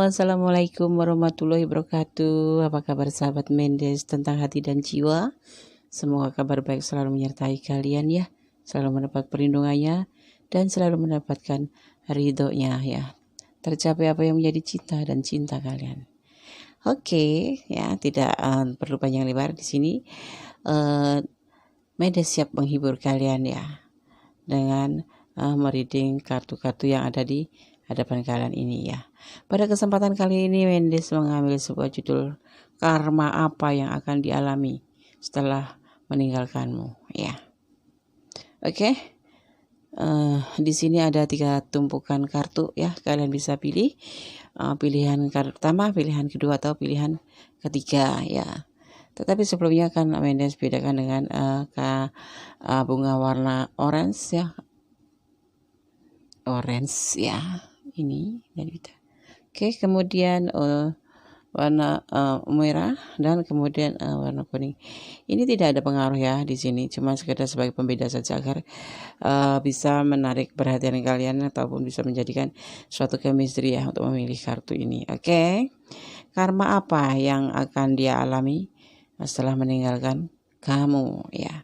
Assalamualaikum warahmatullahi wabarakatuh. Apa kabar sahabat Mendes tentang hati dan jiwa? Semoga kabar baik selalu menyertai kalian ya, selalu mendapat perlindungannya dan selalu mendapatkan ridhonya ya. Tercapai apa yang menjadi cita dan cinta kalian. Oke, ya tidak perlu panjang lebar di sini. Mendes siap menghibur kalian ya dengan mereading kartu-kartu yang ada di hadapan kalian ini ya. Pada kesempatan kali ini Mendes mengambil sebuah judul karma apa yang akan dialami setelah meninggalkanmu ya. Oke. Di sini ada 3 tumpukan kartu ya. Kalian bisa pilih pilihan kartu pertama, pilihan kedua atau pilihan ketiga ya. Tetapi sebelumnya kan Mendes bedakan dengan bunga warna orange ya. Orange ya. Ini dari kita. Oke, kemudian warna merah dan kemudian warna kuning. Ini tidak ada pengaruh ya di sini, cuma sekedar sebagai pembeda saja agar bisa menarik perhatian kalian ataupun bisa menjadikan suatu chemistry ya untuk memilih kartu ini. Oke. Karma apa yang akan dia alami setelah meninggalkan kamu ya.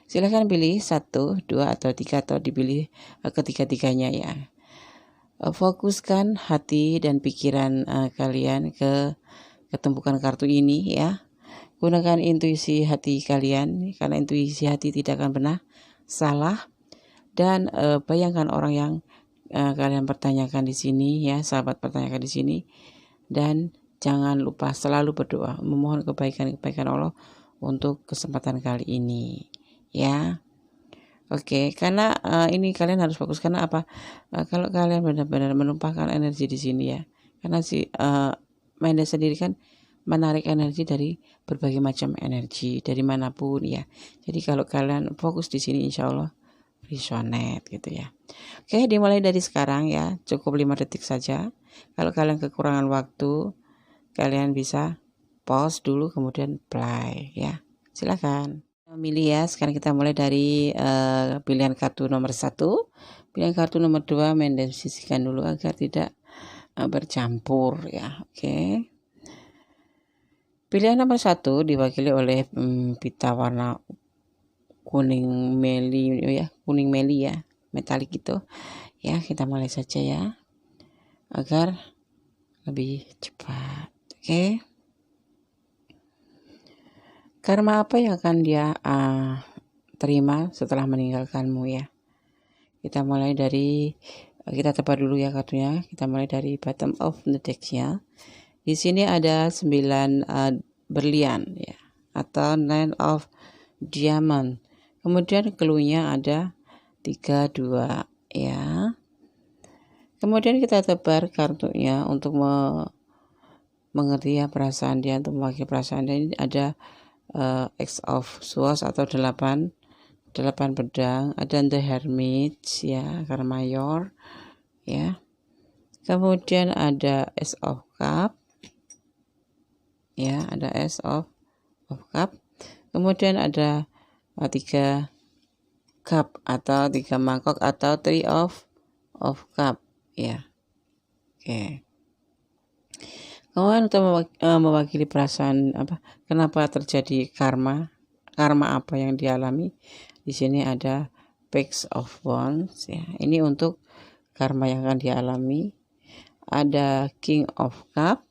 Silahkan pilih 1, 2 atau 3 atau dipilih ketiga-tiganya ya. Fokuskan hati dan pikiran kalian ke tumpukan kartu ini ya. Gunakan intuisi hati kalian karena intuisi hati tidak akan pernah salah. Dan bayangkan orang yang kalian pertanyakan di sini ya, sahabat pertanyakan di sini. Dan jangan lupa selalu berdoa, memohon kebaikan Allah untuk kesempatan kali ini ya. Oke, karena ini kalian harus fokus karena apa? Kalau kalian benar-benar menumpahkan energi di sini ya, karena si Mendes sendiri kan menarik energi dari berbagai macam energi dari manapun ya. Jadi kalau kalian fokus di sini, insya Allah resonate gitu ya. Oke, dimulai dari sekarang ya, cukup 5 detik saja. Kalau kalian kekurangan waktu, kalian bisa pause dulu kemudian play ya. Silakan. Milih ya, sekarang kita mulai dari pilihan kartu nomor 1. Pilihan kartu nomor 2 Mendes sisihkan dulu agar tidak bercampur ya. Oke. Pilihan nomor 1 diwakili oleh pita warna kuning meli ya, metalik gitu. Ya, kita mulai saja ya. Agar lebih cepat. Oke. Karma apa yang akan dia terima setelah meninggalkanmu ya. Kita mulai dari, kita tebak dulu ya kartunya. Kita mulai dari bottom of the deck ya. Di sini ada 9 berlian ya, atau 9 of diamond. Kemudian clue-nya ada 3, 2 ya. Kemudian kita tebar kartunya untuk mengerti ya perasaan dia, untuk mewakili perasaan dia. Ini ada X of Swords atau 8 pedang, ada The Hermit ya, Karma Mayor ya. Kemudian ada S of Cup ya, ada S of Cup. Kemudian ada 3 cup atau 3 mangkok atau 3 of cup ya. Oke. Kemudian untuk mewakili perasaan kenapa terjadi karma apa yang dialami. Di sini ada Page of Wands ya. Ini untuk karma yang akan dialami. Ada King of Cup,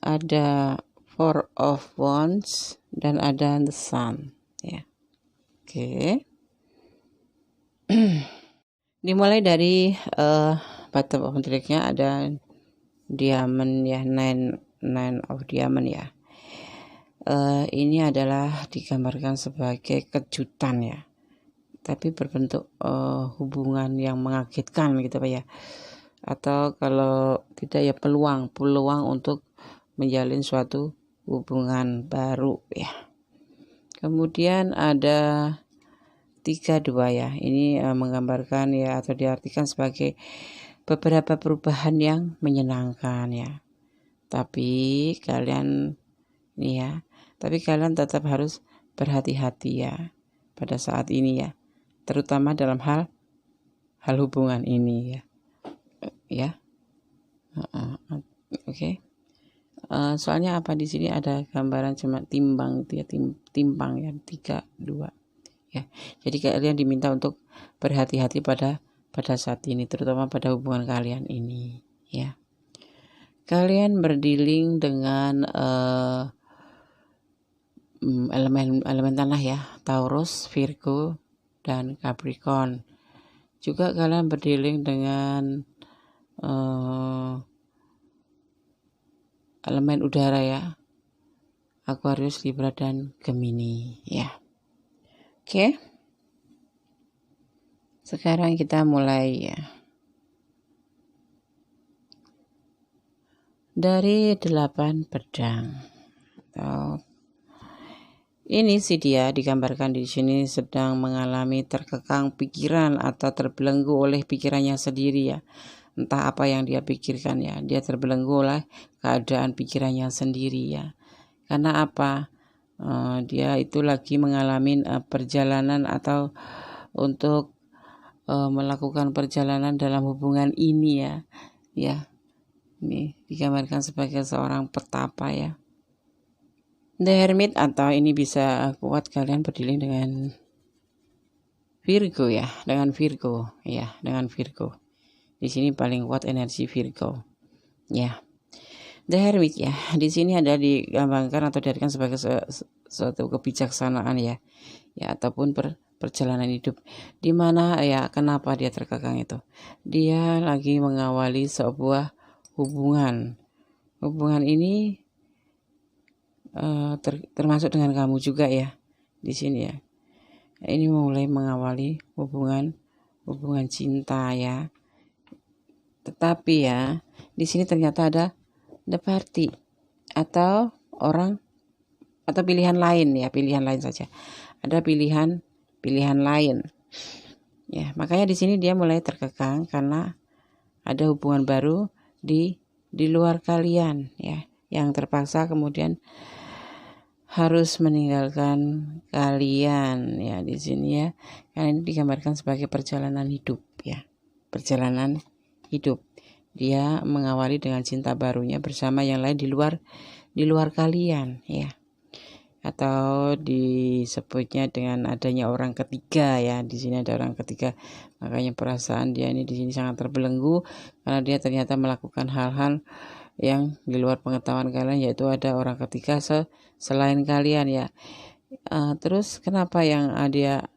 ada Four of Wands, dan ada The Sun ya. Oke. Dimulai dari bottom of the deck-nya ada diamond ya, 9 of diamond ya. Ini adalah digambarkan sebagai kejutan ya, tapi berbentuk hubungan yang mengagetkan gitu Pak ya, atau kalau tidak ya peluang untuk menjalin suatu hubungan baru ya. Kemudian ada 3, 2 ya, ini menggambarkan ya atau diartikan sebagai beberapa perubahan yang menyenangkan ya. Tapi kalian tetap harus berhati-hati ya pada saat ini ya, terutama dalam hal hubungan ini ya. Oke. Soalnya apa, di sini ada gambaran cuma timbang gitu ya, timbang ya, 3, 2 ya. Jadi kalian diminta untuk berhati-hati pada saat ini, terutama pada hubungan kalian ini ya. Kalian berdealing dengan elemen tanah ya, Taurus, Virgo, dan Capricorn. Juga kalian berdealing dengan elemen udara ya, Aquarius, Libra, dan Gemini ya. Oke. Sekarang kita mulai ya. Dari 8 pedang. Ini sih dia digambarkan di sini sedang mengalami terkekang pikiran atau terbelenggu oleh pikirannya sendiri ya. Entah apa yang dia pikirkan ya. Dia terbelenggu oleh keadaan pikirannya sendiri ya. Karena apa? Dia itu lagi mengalami perjalanan atau untuk melakukan perjalanan dalam hubungan ini ya. Ya. Ini digambarkan sebagai seorang petapa ya. The Hermit, atau ini bisa kuat kalian berdealing dengan Virgo ya, dengan Virgo. Di sini paling kuat energi Virgo. Ya. The Hermit ya, di sini ada digambarkan atau diartikan sebagai suatu kebijaksanaan ya. Ya, ataupun perjalanan hidup. Di mana ya, kenapa dia terkekang itu? Dia lagi mengawali sebuah hubungan. Hubungan ini termasuk dengan kamu juga ya di sini ya. Ini mulai mengawali hubungan cinta ya. Tetapi ya di sini ternyata ada the party atau orang atau pilihan lain saja. Ada pilihan lain. Ya, makanya di sini dia mulai terkekang karena ada hubungan baru di luar kalian ya, yang terpaksa kemudian harus meninggalkan kalian ya di sini ya. Karena ini digambarkan sebagai perjalanan hidup ya. Perjalanan hidup. Dia mengawali dengan cinta barunya bersama yang lain di luar kalian ya. Atau disebutnya dengan adanya orang ketiga ya. Di sini ada orang ketiga. Makanya perasaan dia ini di sini sangat terbelenggu karena dia ternyata melakukan hal-hal yang di luar pengetahuan kalian, yaitu ada orang ketiga selain kalian ya. Terus kenapa yang dia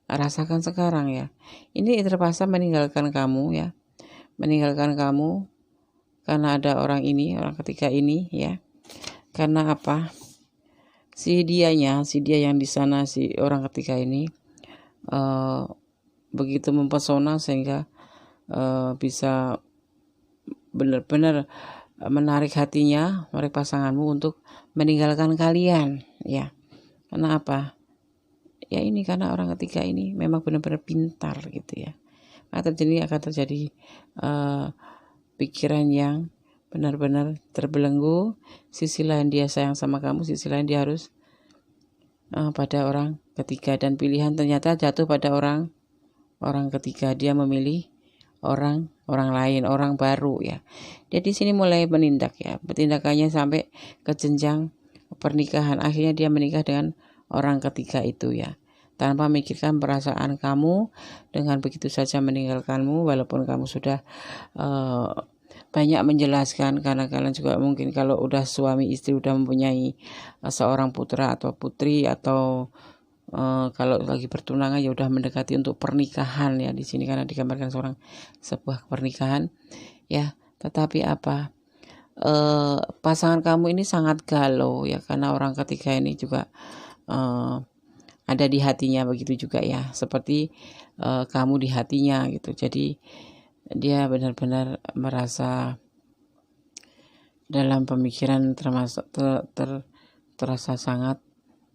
rasakan sekarang ya? Ini terpaksa meninggalkan kamu ya. Meninggalkan kamu karena ada orang ketiga ini ya. Karena apa? Si dia yang di sana, si orang ketiga ini begitu mempesona sehingga bisa benar-benar menarik hatinya, menarik pasanganmu untuk meninggalkan kalian ya. Karena apa? Ya ini karena orang ketiga ini memang benar-benar pintar gitu ya. Akan terjadi pikiran yang benar-benar terbelenggu. Sisi lain dia sayang sama kamu, sisi lain dia harus pada orang ketiga, dan pilihan ternyata jatuh pada orang ketiga. Dia memilih orang lain, orang baru ya. Dia di sini mulai menindak ya, tindakannya sampai ke jenjang pernikahan. Akhirnya dia menikah dengan orang ketiga itu ya, tanpa memikirkan perasaan kamu, dengan begitu saja meninggalkanmu, walaupun kamu sudah banyak menjelaskan, karena kalian juga mungkin kalau udah suami istri udah mempunyai seorang putra atau putri, atau kalau lagi bertunangan ya udah mendekati untuk pernikahan ya di sini, karena digambarkan sebuah pernikahan ya. Tetapi apa, pasangan kamu ini sangat galau ya, karena orang ketiga ini juga ada di hatinya, begitu juga ya seperti kamu di hatinya gitu. Jadi dia benar-benar merasa dalam pemikiran termasuk terasa sangat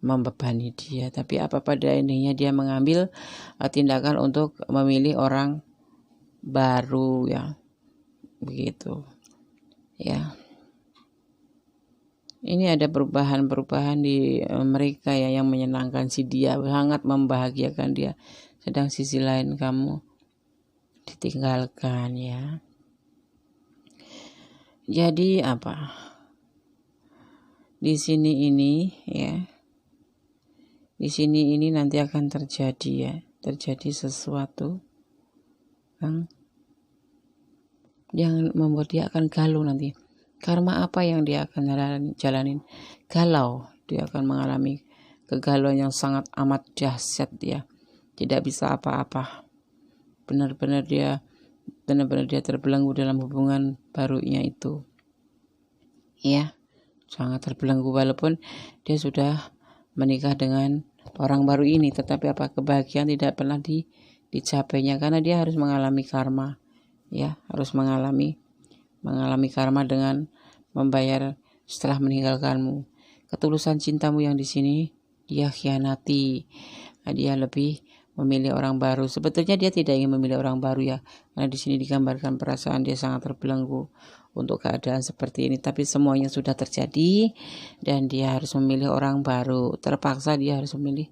membebani dia. Tapi apa pada intinya dia mengambil tindakan untuk memilih orang baru ya, begitu ya. Ini ada perubahan di mereka ya, yang menyenangkan si dia, sangat membahagiakan dia. Sedang sisi lain kamu ditinggalkan ya. Jadi apa? Di sini ini ya. Di sini ini nanti akan terjadi sesuatu yang membuat dia akan galau nanti. Karma apa yang dia akan jalanin? Galau. Dia akan mengalami kegalauan yang sangat amat dahsyat dia. Tidak bisa apa-apa. Benar-benar dia terbelenggu dalam hubungan barunya itu. Ya, sangat terbelenggu walaupun dia sudah menikah dengan orang baru ini, tetapi kebahagiaan tidak pernah dicapainya karena dia harus mengalami karma. Ya, harus mengalami karma dengan membayar setelah meninggalkanmu. Ketulusan cintamu yang di sini dia khianati. Dia lebih memilih orang baru. Sebetulnya dia tidak ingin memilih orang baru ya, karena di sini digambarkan perasaan dia sangat terbelenggu untuk keadaan seperti ini. Tapi semuanya sudah terjadi dan dia harus memilih orang baru. Terpaksa dia harus memilih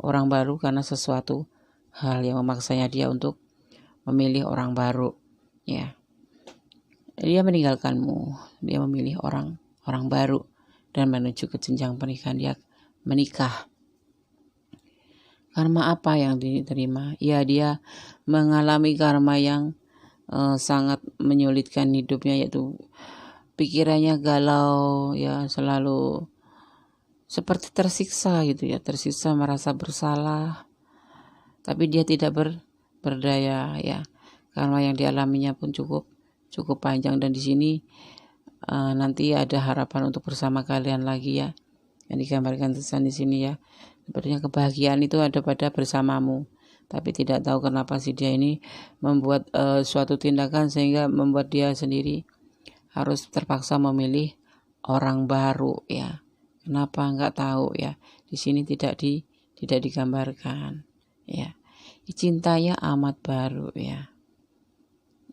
orang baru karena sesuatu hal yang memaksanya dia untuk memilih orang baru. Ya, dia meninggalkanmu. Dia memilih orang baru dan menuju ke jenjang pernikahan. Dia menikah. Karma apa yang diterima? Ya, dia mengalami karma yang sangat menyulitkan hidupnya, yaitu pikirannya galau, ya selalu seperti tersiksa gitu ya, tersiksa merasa bersalah, tapi dia tidak berdaya ya. Karma yang dialaminya pun cukup panjang dan di sini nanti ada harapan untuk bersama kalian lagi ya, yang digambarkan tulisan di sini ya. Sebenarnya kebahagiaan itu ada pada bersamamu, tapi tidak tahu kenapa si dia ini membuat suatu tindakan sehingga membuat dia sendiri harus terpaksa memilih orang baru ya. Kenapa nggak tahu ya? Di sini tidak digambarkan ya. Cintanya amat baru ya.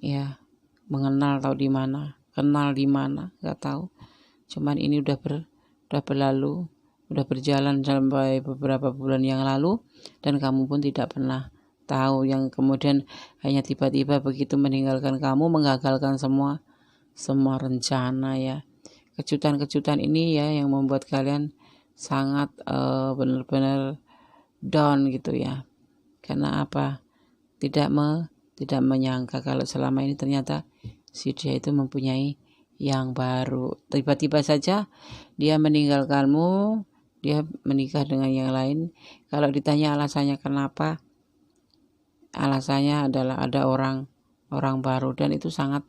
Ya, mengenal tahu di mana, kenal di mana nggak tahu. Cuman ini udah berlalu. Udah berjalan sampai beberapa bulan yang lalu dan kamu pun tidak pernah tahu, yang kemudian hanya tiba-tiba begitu meninggalkan kamu, menggagalkan semua rencana ya. Kejutan-kejutan ini ya yang membuat kalian sangat benar-benar down gitu ya. Karena apa? Tidak menyangka kalau selama ini ternyata si dia itu mempunyai yang baru. Tiba-tiba saja dia meninggalkanmu, dia menikah dengan yang lain. Kalau ditanya alasannya kenapa, alasannya adalah ada orang baru dan itu sangat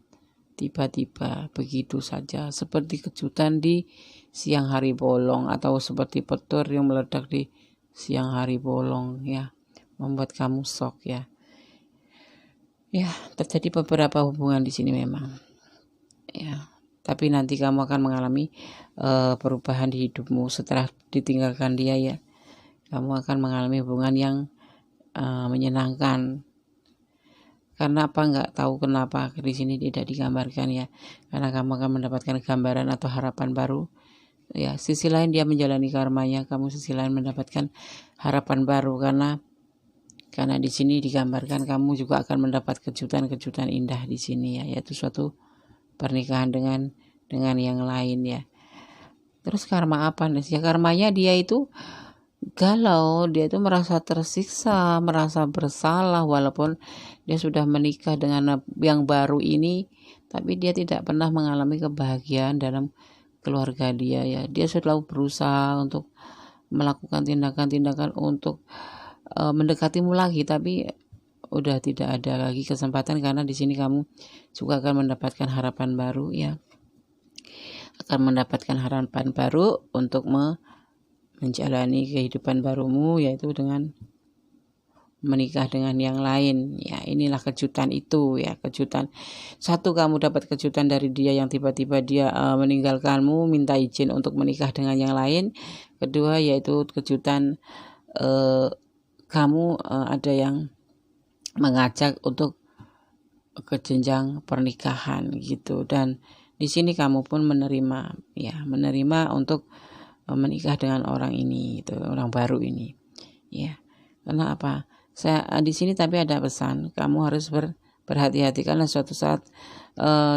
tiba-tiba begitu saja, seperti kejutan di siang hari bolong atau seperti petir yang meledak di siang hari bolong ya, membuat kamu shock ya. Ya, terjadi beberapa hubungan di sini memang. Ya, tapi nanti kamu akan mengalami perubahan di hidupmu setelah ditinggalkan dia ya. Kamu akan mengalami hubungan yang menyenangkan. Karena nggak tahu kenapa di sini tidak digambarkan ya. Karena kamu akan mendapatkan gambaran atau harapan baru. Ya, sisi lain dia menjalani karmanya, kamu sisi lain mendapatkan harapan baru karena di sini digambarkan kamu juga akan mendapat kejutan-kejutan indah di sini ya, yaitu suatu pernikahan dengan yang lain ya. Terus karma apa nih? Ya karmanya dia itu galau, dia itu merasa tersiksa, merasa bersalah walaupun dia sudah menikah dengan yang baru ini, tapi dia tidak pernah mengalami kebahagiaan dalam keluarga dia ya. Dia selalu berusaha untuk melakukan tindakan-tindakan untuk mendekatimu lagi, tapi udah tidak ada lagi kesempatan karena di sini kamu juga akan mendapatkan harapan baru ya. Akan mendapatkan harapan baru untuk menjalani kehidupan barumu, yaitu dengan menikah dengan yang lain ya. Inilah kejutan itu ya, kejutan satu, kamu dapat kejutan dari dia yang tiba-tiba dia meninggalkanmu, minta izin untuk menikah dengan yang lain. Kedua yaitu kejutan kamu ada yang mengajak untuk ke jenjang pernikahan gitu, dan di sini kamu pun menerima untuk menikah dengan orang ini itu, orang baru ini ya. Karena apa? Saya di sini tapi ada pesan, kamu harus berhati-hati karena suatu saat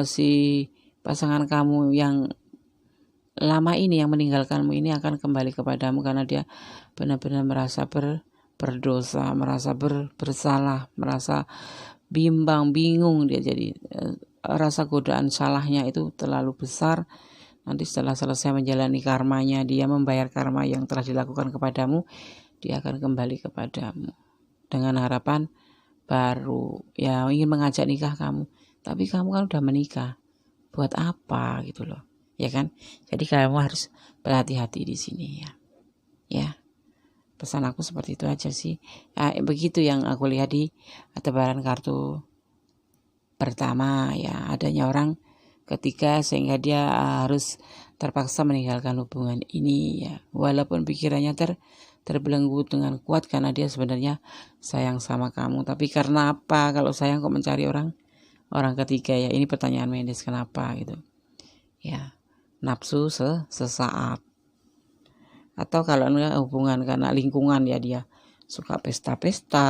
si pasangan kamu yang lama ini, yang meninggalkanmu ini akan kembali kepadamu karena dia benar-benar merasa berdosa, merasa bersalah, merasa bimbang, bingung dia. Jadi rasa godaan salahnya itu terlalu besar. Nanti setelah selesai menjalani karmanya, dia membayar karma yang telah dilakukan kepadamu, dia akan kembali kepadamu dengan harapan baru, ya ingin mengajak nikah kamu. Tapi kamu kan udah menikah, buat apa gitu loh, ya kan? Jadi kamu harus berhati-hati di sini ya. Ya, pesan aku seperti itu aja sih. Begitu yang aku lihat di tebaran kartu pertama ya, adanya orang ketiga sehingga dia harus terpaksa meninggalkan hubungan ini ya, walaupun pikirannya terbelenggu dengan kuat karena dia sebenarnya sayang sama kamu. Tapi karena apa kalau sayang kok mencari orang ketiga ya? Ini pertanyaan Mendes, kenapa gitu ya? Nafsu sesaat, atau kalau enggak hubungan karena lingkungan ya, dia suka pesta-pesta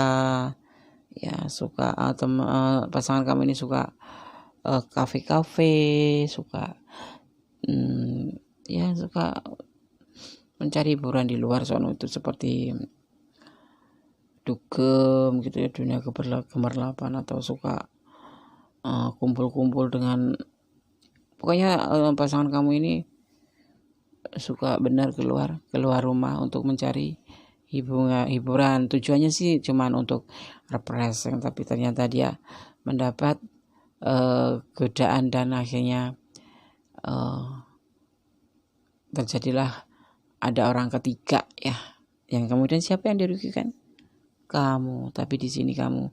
ya, suka pasangan kamu ini suka kafe-kafe, suka ya suka mencari hiburan di luar sana itu seperti dugem gitu ya, dunia gemerlapan, atau suka kumpul-kumpul dengan, pokoknya pasangan kamu ini suka benar keluar rumah untuk mencari hiburan. Tujuannya sih cuman untuk refreshing, tapi ternyata dia mendapat godaan dan akhirnya terjadilah ada orang ketiga ya, yang kemudian siapa yang dirugikan? Kamu. Tapi di sini kamu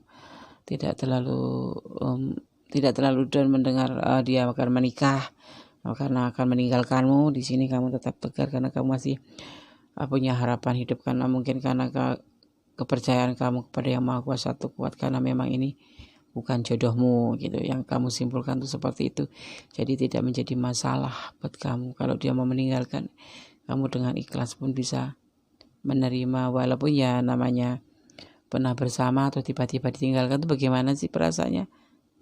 tidak terlalu down mendengar dia akan menikah karena akan meninggalkanmu. Di sini kamu tetap tegar karena kamu masih punya harapan hidup, karena mungkin karena kepercayaan kamu kepada Yang Maha Kuasa itu kuat, karena memang ini bukan jodohmu gitu. Yang kamu simpulkan itu seperti itu. Jadi tidak menjadi masalah buat kamu kalau dia mau meninggalkan kamu, dengan ikhlas pun bisa menerima. Walaupun ya namanya pernah bersama atau tiba-tiba ditinggalkan itu bagaimana sih perasaannya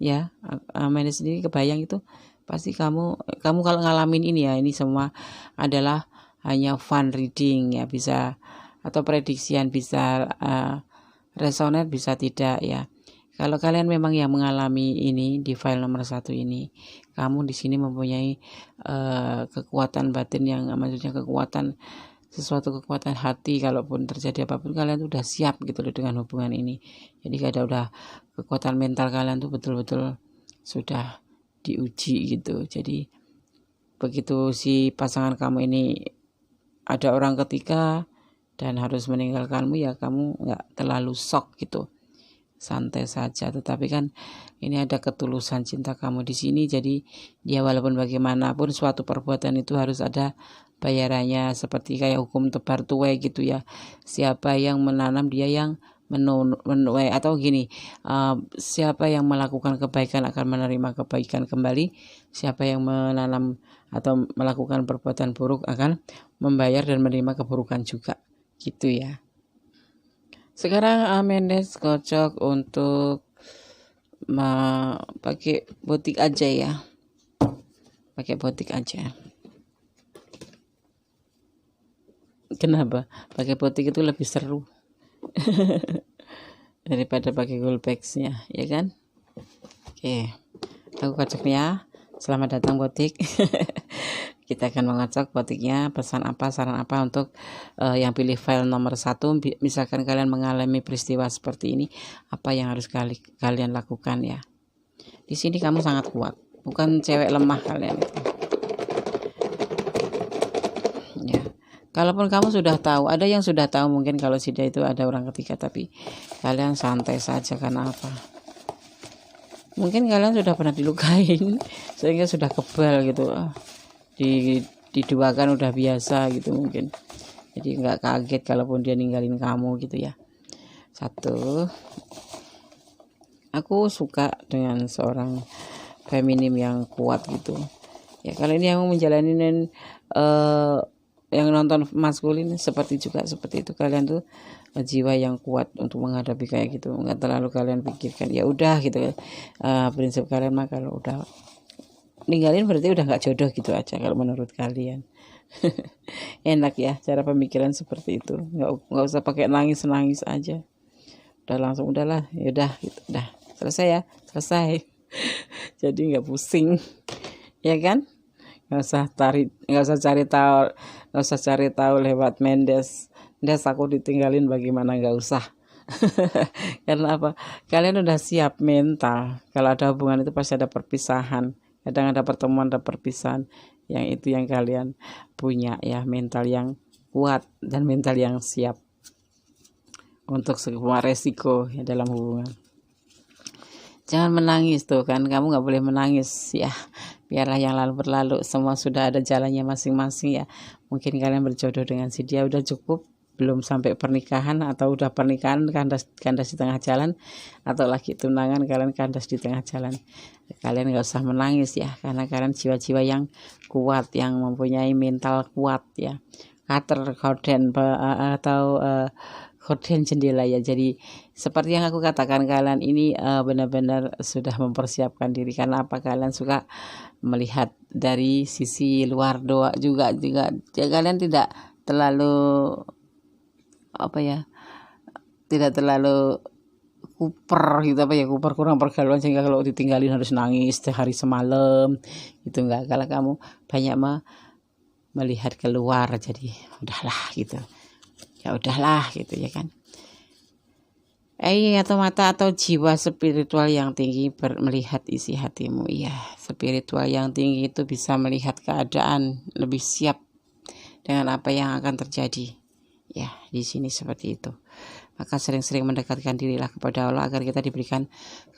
ya. Amanda sendiri kebayang itu pasti kamu kalau ngalamin ini ya, ini semua adalah hanya fun reading ya, bisa atau prediksian, bisa resonate bisa tidak ya. Kalau kalian memang yang mengalami ini di file nomor 1 ini, kamu di sini mempunyai kekuatan batin, yang maksudnya sesuatu kekuatan hati. Kalaupun terjadi apapun, kalian tuh udah siap gitu loh dengan hubungan ini. Jadi udah kekuatan mental kalian tuh betul-betul sudah diuji gitu. Jadi begitu si pasangan kamu ini ada orang ketiga dan harus meninggalkanmu ya, kamu nggak terlalu shock gitu, santai saja. Tetapi kan ini ada ketulusan cinta kamu di sini. Jadi dia walaupun bagaimanapun suatu perbuatan itu harus ada bayarannya, seperti kayak hukum tebar tuai gitu ya. Siapa yang menanam dia yang menuai, atau gini, siapa yang melakukan kebaikan akan menerima kebaikan kembali. Siapa yang menanam atau melakukan perbuatan buruk akan membayar dan menerima keburukan juga gitu ya. Sekarang Mendes cocok untuk pakai botik aja ya. Pakai botik aja. Kenapa? Pakai botik itu lebih seru daripada pakai goldbags-nya, ya kan? Oke. Aku cocoknya. Selamat datang botik. Kita akan mengocok botiknya, pesan apa, saran apa untuk yang pilih file nomor 1. Misalkan kalian mengalami peristiwa seperti ini, apa yang harus kalian lakukan ya. Di sini kamu sangat kuat, bukan cewek lemah kalian. Ya. Kalaupun kamu sudah tahu, ada yang sudah tahu mungkin kalau si dia itu ada orang ketiga, tapi kalian santai saja. Karena apa? Mungkin kalian sudah pernah dilukain sehingga sudah kebal gitu. Diduakan udah biasa gitu mungkin. Jadi nggak kaget kalaupun dia ninggalin kamu gitu ya. 1, aku suka dengan seorang feminim yang kuat gitu ya. Kalian yang menjalani yang nonton maskulin seperti itu, kalian tuh jiwa yang kuat untuk menghadapi kayak gitu. Nggak terlalu kalian pikirkan, ya udah gitu. Prinsip kalian mah kalau udah ninggalin berarti udah nggak jodoh gitu aja kalau menurut kalian. Enak ya cara pemikiran seperti itu, nggak usah pakai nangis aja, udah langsung udahlah ya udah gitu, udah selesai ya selesai. Jadi nggak pusing ya kan, nggak usah cari tahu lewat Mendes aku ditinggalin bagaimana, nggak usah. Karena apa, kalian udah siap mental kalau ada hubungan itu pasti ada perpisahan, kadang ada pertemuan ada perpisahan, yang itu yang kalian punya ya, mental yang kuat dan mental yang siap untuk semua resiko ya dalam hubungan. Jangan menangis tuh kan, kamu nggak boleh menangis ya, biarlah yang lalu berlalu, semua sudah ada jalannya masing-masing ya. Mungkin kalian berjodoh dengan si dia udah cukup, belum sampai pernikahan, atau udah pernikahan kandas di tengah jalan, atau lagi tunangan kalian kandas di tengah jalan. Kalian nggak usah menangis ya, karena kalian jiwa-jiwa yang kuat, yang mempunyai mental kuat ya. Gorden atau gorden jendela ya. Jadi seperti yang aku katakan, kalian ini benar-benar sudah mempersiapkan diri. Karena apa, kalian suka melihat dari sisi luar doa juga ya, kalian tidak terlalu tidak terlalu kuper gitu, kuper kurang pergaulan sehingga kalau ditinggalin harus nangis sehari semalam gitu, enggak. Kalau kamu banyak melihat keluar, jadi udahlah gitu ya, udahlah gitu ya kan. Atau mata atau jiwa spiritual yang tinggi melihat isi hatimu. Iya, spiritual yang tinggi itu bisa melihat keadaan, lebih siap dengan apa yang akan terjadi. Ya, di sini seperti itu. Maka sering-sering mendekatkan dirilah kepada Allah agar kita diberikan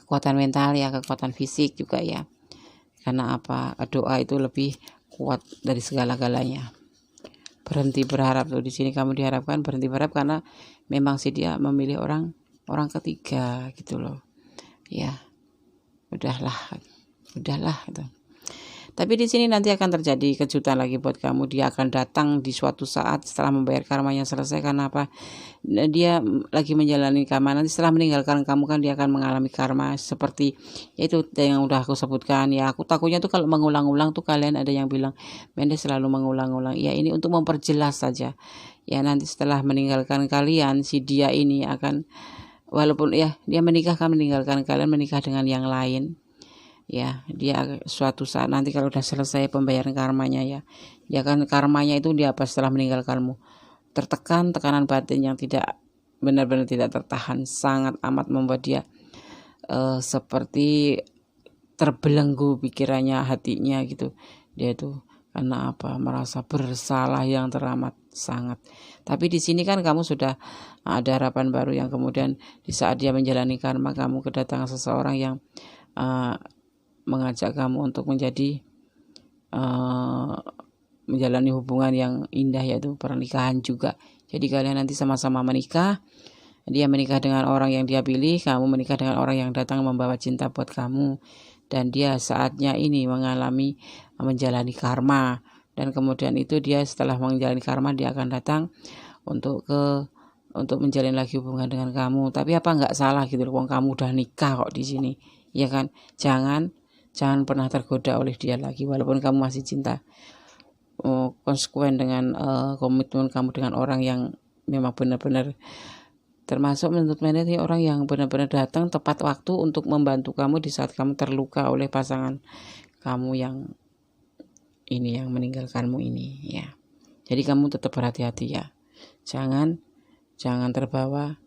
kekuatan mental ya, kekuatan fisik juga ya. Karena apa? Doa itu lebih kuat dari segala-galanya. Berhenti berharap tuh, di sini kamu diharapkan berhenti berharap karena memang sih dia memilih orang ketiga gitu loh. Ya, udahlah gitu. Tapi di sini nanti akan terjadi kejutan lagi buat kamu. Dia akan datang di suatu saat setelah membayar karmanya selesai. Karena apa? Dia lagi menjalani karma. Nanti setelah meninggalkan kamu kan dia akan mengalami karma seperti itu yang udah aku sebutkan ya. Aku takutnya tuh kalau mengulang-ulang tuh kalian ada yang bilang Mendes selalu mengulang-ulang. Ya, ini untuk memperjelas saja. Ya, nanti setelah meninggalkan kalian, si dia ini akan, walaupun ya dia menikah kan meninggalkan kalian, menikah dengan yang lain. Ya, dia suatu saat nanti kalau udah selesai pembayaran karmanya ya kan karmanya itu dia apa, setelah meninggalkanmu tertekan tekanan batin yang tidak benar-benar tidak tertahan, sangat amat membuat dia seperti terbelenggu pikirannya, hatinya gitu. Dia tuh karena apa, merasa bersalah yang teramat sangat. Tapi di sini kan kamu sudah ada harapan baru yang kemudian di saat dia menjalani karma, kamu kedatangan seseorang yang mengajak kamu untuk menjadi menjalani hubungan yang indah, yaitu pernikahan juga. Jadi kalian nanti sama-sama menikah. Dia menikah dengan orang yang dia pilih, kamu menikah dengan orang yang datang membawa cinta buat kamu. Dan dia saatnya ini menjalani karma. Dan kemudian itu dia setelah menjalani karma, dia akan datang untuk menjalin lagi hubungan dengan kamu. Tapi apa nggak salah gitu loh, kamu udah nikah kok di sini, ya kan? Jangan pernah tergoda oleh dia lagi, walaupun kamu masih cinta. Konsekuen dengan komitmen kamu dengan orang yang memang benar-benar, termasuk menurut Mendes orang yang benar-benar datang tepat waktu untuk membantu kamu di saat kamu terluka oleh pasangan kamu yang meninggalkanmu ini ya. Jadi kamu tetap berhati-hati ya, jangan terbawa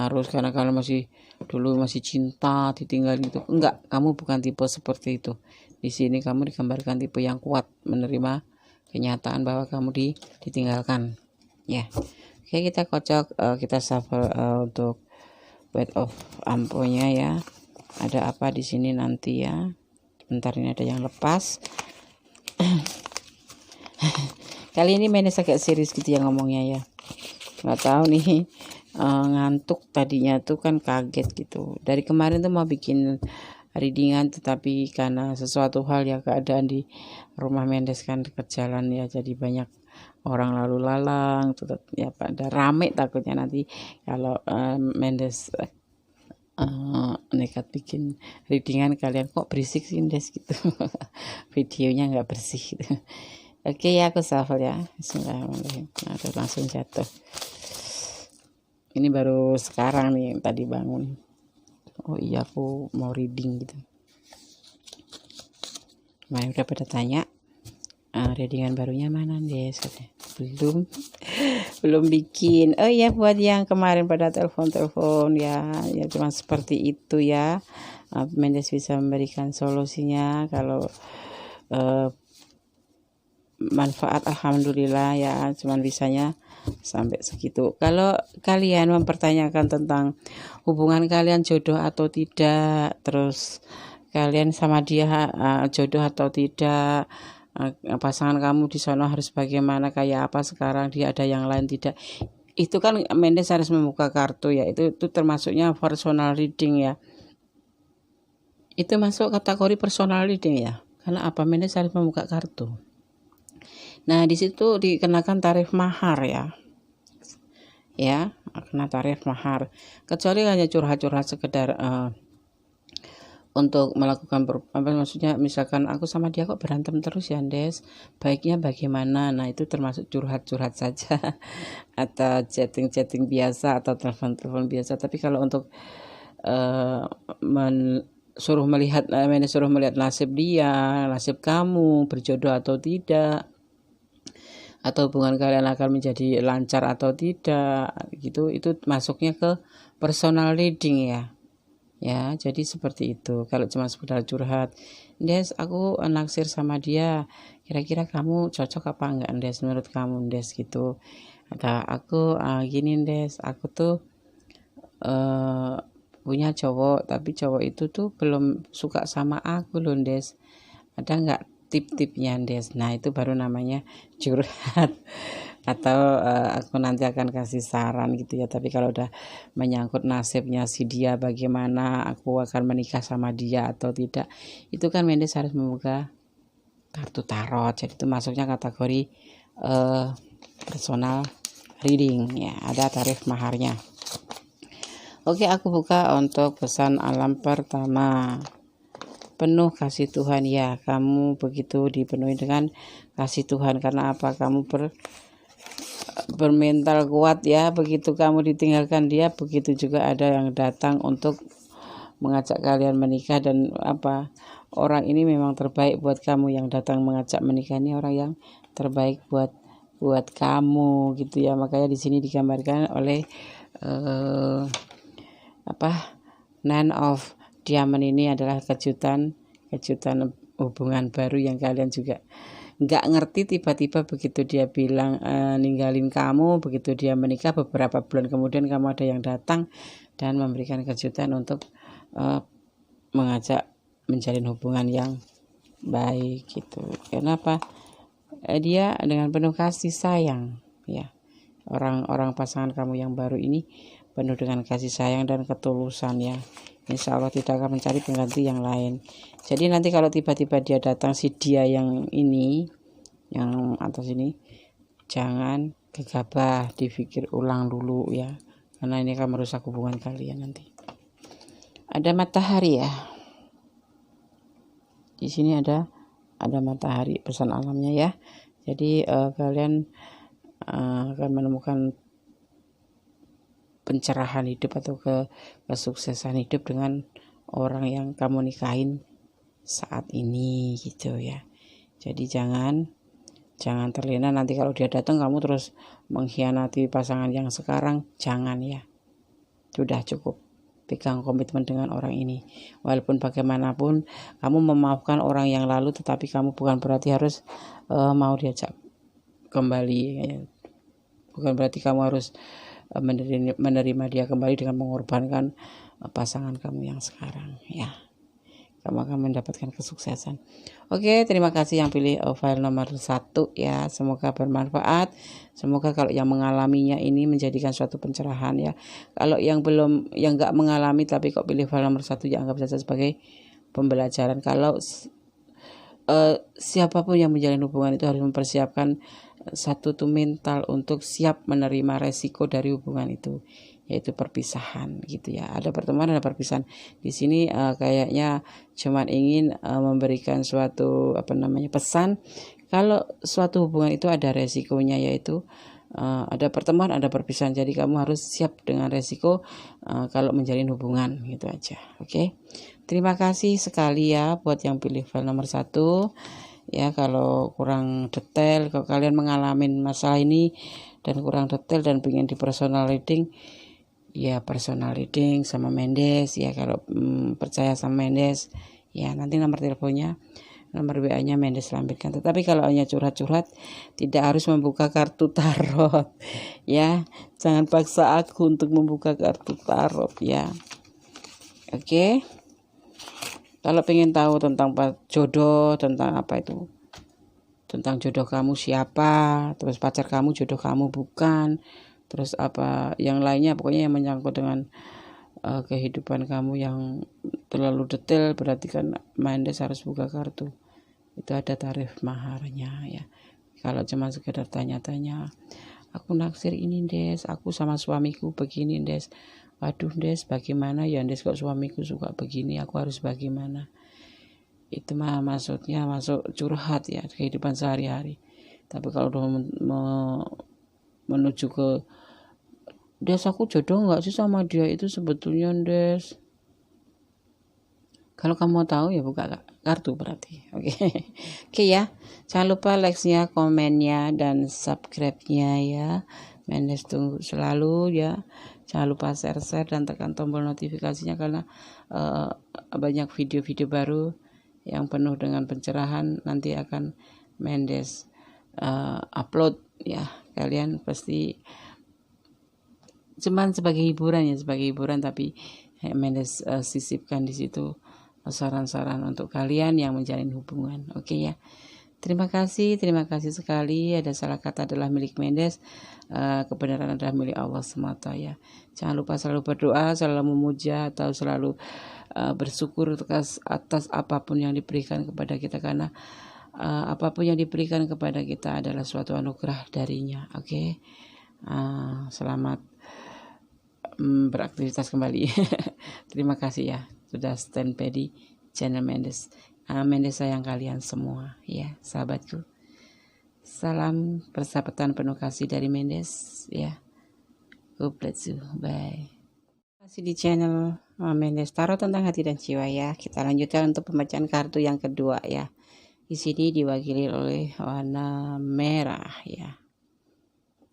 arus karena kalau masih cinta ditinggalin itu. Enggak, kamu bukan tipe seperti itu. Di sini kamu digambarkan tipe yang kuat menerima kenyataan bahwa kamu ditinggalkan ya. Oke, kita kocok, kita shuffle untuk weight of amponya ya. Ada apa di sini nanti ya. Bentar, ini ada yang lepas. Kali ini Mendes agak serius gitu ya ngomongnya ya. Nggak tahu nih, ngantuk tadinya tuh kan, kaget gitu. Dari kemarin tuh mau bikin readingan, tetapi karena sesuatu hal ya, keadaan di rumah Mendes kan dekat jalan ya, jadi banyak orang lalu lalang tuh ya, pada rame, takutnya nanti kalau Mendes nekat bikin readingan, kalian kok berisik sih Des gitu. Videonya nggak bersih gitu. Oke ya, aku shuffle ya. Bismillahirrahmanirrahim. Nah, langsung jatuh. Ini baru sekarang nih, tadi bangun. Oh iya, aku mau reading gitu. Nah, udah pada tanya, readingan barunya mana Des? Belum bikin. Oh iya, buat yang kemarin pada telepon ya cuma seperti itu ya. Mendes bisa memberikan solusinya. Kalau manfaat alhamdulillah ya, cuman bisanya sampai segitu. Kalau kalian mempertanyakan tentang hubungan kalian jodoh atau tidak, terus kalian sama dia jodoh atau tidak, pasangan kamu di sana harus bagaimana, kayak apa sekarang, dia ada yang lain tidak, itu kan Mendes harus membuka kartu ya, itu termasuknya personal reading ya, itu masuk kategori personal reading ya, karena apa, Mendes harus membuka kartu. Nah di situ dikenakan tarif mahar ya kena tarif mahar, kecuali hanya curhat-curhat sekedar untuk melakukan maksudnya misalkan aku sama dia kok berantem terus ya Des, baiknya bagaimana, nah itu termasuk curhat-curhat saja atau chatting biasa atau telepon biasa. Tapi kalau untuk suruh melihat nasib dia, nasib kamu berjodoh atau tidak, atau hubungan kalian akan menjadi lancar atau tidak gitu, itu masuknya ke personal reading ya, jadi seperti itu. Kalau cuma sekedar curhat, Des aku naksir sama dia, kira-kira kamu cocok apa enggak Des, menurut kamu Des gitu, atau aku gini Des, aku tuh punya cowok, tapi cowok itu tuh belum suka sama aku loh Des, ada enggak tip-tipnya Des. Nah itu baru namanya curhat. Atau aku nanti akan kasih saran gitu ya. Tapi kalau udah menyangkut nasibnya si dia, bagaimana aku akan menikah sama dia atau tidak, itu kan Mendes harus membuka kartu tarot. Jadi itu masuknya kategori personal reading ya, ada tarif maharnya. Oke, aku buka untuk pesan alam pertama. Penuh kasih Tuhan ya, kamu begitu dipenuhi dengan kasih Tuhan. Karena apa? Kamu bermental kuat ya, begitu kamu ditinggalkan dia, begitu juga ada yang datang untuk mengajak kalian menikah. Dan apa, orang ini memang terbaik buat kamu, yang datang mengajak menikah ini orang yang terbaik buat kamu gitu ya. Makanya di sini digambarkan oleh Nine of Diamond ini adalah kejutan hubungan baru yang kalian juga nggak ngerti, tiba-tiba begitu dia bilang ninggalin kamu, begitu dia menikah beberapa bulan kemudian kamu ada yang datang dan memberikan kejutan untuk mengajak menjalin hubungan yang baik gitu. Kenapa? Dia dengan penuh kasih sayang ya. Orang pasangan kamu yang baru ini penuh dengan kasih sayang dan ketulusan ya. Insya Allah tidak akan mencari pengganti yang lain. Jadi nanti kalau tiba-tiba dia datang, si dia yang ini, yang atas ini, jangan gegabah, dipikir ulang dulu ya, karena ini akan merusak hubungan kalian nanti. Ada matahari ya. Di sini ada matahari, pesan alamnya ya. Jadi kalian akan menemukan pencerahan hidup atau kesuksesan hidup dengan orang yang kamu nikahin saat ini gitu ya. Jadi jangan terlena nanti kalau dia datang kamu terus mengkhianati pasangan yang sekarang, jangan ya. Sudah cukup, pegang komitmen dengan orang ini. Walaupun bagaimanapun kamu memaafkan orang yang lalu, tetapi kamu bukan berarti harus mau diajak kembali ya. Bukan berarti kamu harus menerima dia kembali dengan mengorbankan pasangan kamu yang sekarang ya. Kamu akan mendapatkan kesuksesan. Oke, terima kasih yang pilih file nomor 1 ya. Semoga bermanfaat. Semoga kalau yang mengalaminya ini menjadikan suatu pencerahan ya. Kalau yang nggak mengalami tapi kok pilih file nomor 1, ya anggap saja sebagai pembelajaran. Kalau siapapun yang menjalin hubungan itu harus mempersiapkan satu tuh mental untuk siap menerima resiko dari hubungan itu. yaitu perpisahan gitu ya. Ada pertemuan, ada perpisahan. Di sini kayaknya cuman ingin memberikan suatu pesan kalau suatu hubungan itu ada resikonya, yaitu ada pertemuan, ada perpisahan. Jadi kamu harus siap dengan resiko kalau menjalin hubungan, gitu aja. Oke. Terima kasih sekali ya buat yang pilih file nomor 1. Ya, kalau kurang detail, kalau kalian mengalami masalah ini dan kurang detail dan ingin di personal reading, ya personal reading sama Mendes ya. Kalau percaya sama Mendes, ya nanti nomor teleponnya, nomor WA-nya Mendes lampirkan. Tetapi kalau hanya curhat-curhat, tidak harus membuka kartu tarot ya. Jangan paksa aku untuk membuka kartu tarot ya. Oke. Kalau pengen tahu tentang jodoh, tentang apa itu, tentang jodoh kamu siapa, terus pacar kamu jodoh kamu bukan, terus apa yang lainnya, pokoknya yang menyangkut dengan kehidupan kamu yang terlalu detail, berarti kan Mendes harus buka kartu. Itu ada tarif maharnya ya. Kalau cuma sekedar tanya-tanya, aku naksir ini Des, aku sama suamiku begini Des, waduh Des bagaimana ya Des, kok suamiku suka begini, aku harus bagaimana. Itu mah maksudnya masuk curhat ya, kehidupan sehari-hari. Tapi kalau udah menuju ke Des, aku jodoh nggak sih sama dia itu sebetulnya Des, kalau kamu mau tahu ya buka kartu berarti. Oke. Oke ya. Jangan lupa like-nya, komennya, dan subscribe-nya ya. Mendes tunggu selalu ya. Jangan lupa share-share dan tekan tombol notifikasinya, karena banyak video-video baru yang penuh dengan pencerahan nanti akan Mendes upload ya. Kalian pasti cuman sebagai hiburan ya, tapi Mendes sisipkan di situ saran-saran untuk kalian yang menjalin hubungan. Oke ya. Terima kasih sekali. Ada salah kata adalah milik Mendes, kebenaran adalah milik Allah semata ya. Jangan lupa selalu berdoa, selalu memuja, atau selalu bersyukur atas apapun yang diberikan kepada kita, karena apapun yang diberikan kepada kita adalah suatu anugerah darinya. Oke. Selamat beraktivitas kembali. Terima kasih ya sudah standby di channel Mendes. Mendes sayang kalian semua ya, sahabatku. Salam persahabatan penuh kasih dari Mendes ya. God bless you. Bye. Masih di channel Mendes Tarot tentang hati dan jiwa ya. Kita lanjutkan untuk pembacaan kartu yang kedua ya. Di sini diwakili oleh warna merah ya.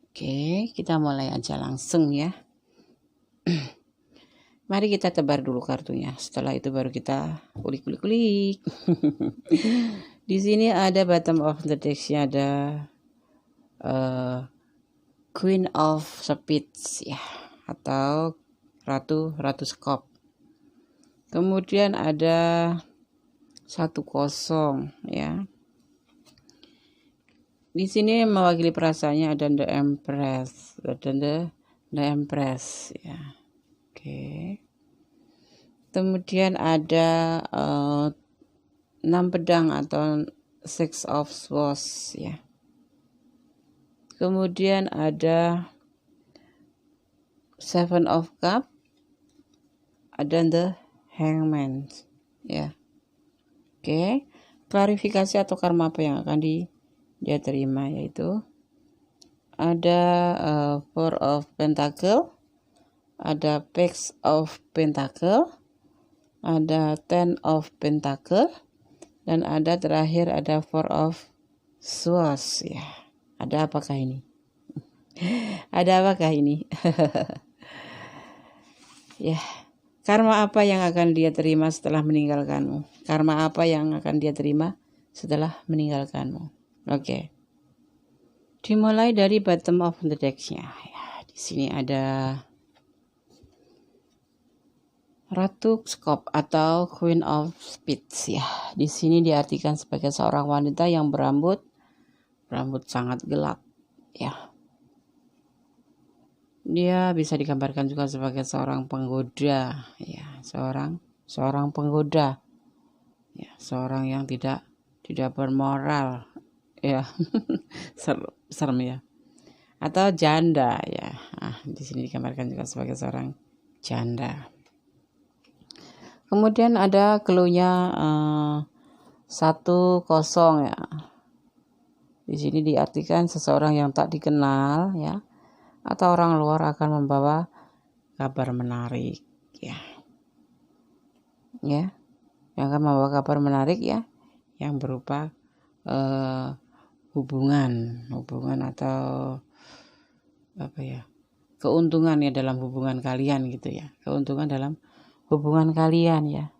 Oke, kita mulai aja langsung ya. Mari kita tebar dulu kartunya. Setelah itu baru kita kulik. Di sini ada bottom of the deck-nya, ada Queen of Spades ya, atau Ratu Cup. Kemudian ada 1-0 ya. Di sini mewakili perasaannya ada The Empress ya. Oke. Kemudian ada 6 pedang atau 6 of Swords ya. Kemudian ada 7 of Cup, ada The Hangman ya. Oke. Klarifikasi atau karma apa yang akan dia terima, yaitu ada 4 of Pentacle, ada Page of Pentacle, ada 10 of Pentacle, dan ada terakhir ada 4 of Swords ya. Ada apakah ini? Ada apakah ini? Ya, karma apa yang akan dia terima setelah meninggalkanmu? Karma apa yang akan dia terima setelah meninggalkanmu? Oke. Dimulai dari bottom of the deck-nya ya. Di sini ada Ratu Cup atau Queen of Spades ya. Di sini diartikan sebagai seorang wanita yang berambut sangat gelap ya. Dia bisa digambarkan juga sebagai seorang penggoda ya, seorang penggoda ya, seorang yang tidak bermoral ya. Serem ya. atau janda ya. Di sini digambarkan juga sebagai seorang janda. Kemudian ada clue-nya 10 ya. Di sini diartikan seseorang yang tak dikenal ya, atau orang luar akan membawa kabar menarik ya. Ya, yang akan membawa kabar menarik ya, yang berupa hubungan atau apa ya, keuntungan ya dalam hubungan kalian gitu ya, keuntungan dalam hubungan kalian ya.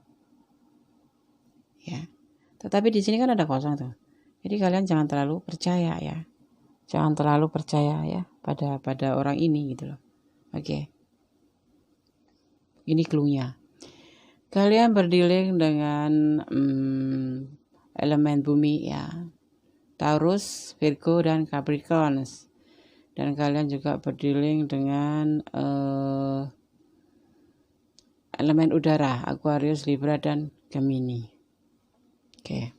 Tetapi di sini kan ada kosong tuh, jadi kalian jangan terlalu percaya ya, pada orang ini gitu loh. Oke. Ini clue-nya. Kalian berdealing dengan elemen bumi ya, Taurus, Virgo, dan Capricorn. Dan kalian juga berdealing dengan elemen udara, Aquarius, Libra, dan Gemini. Oke.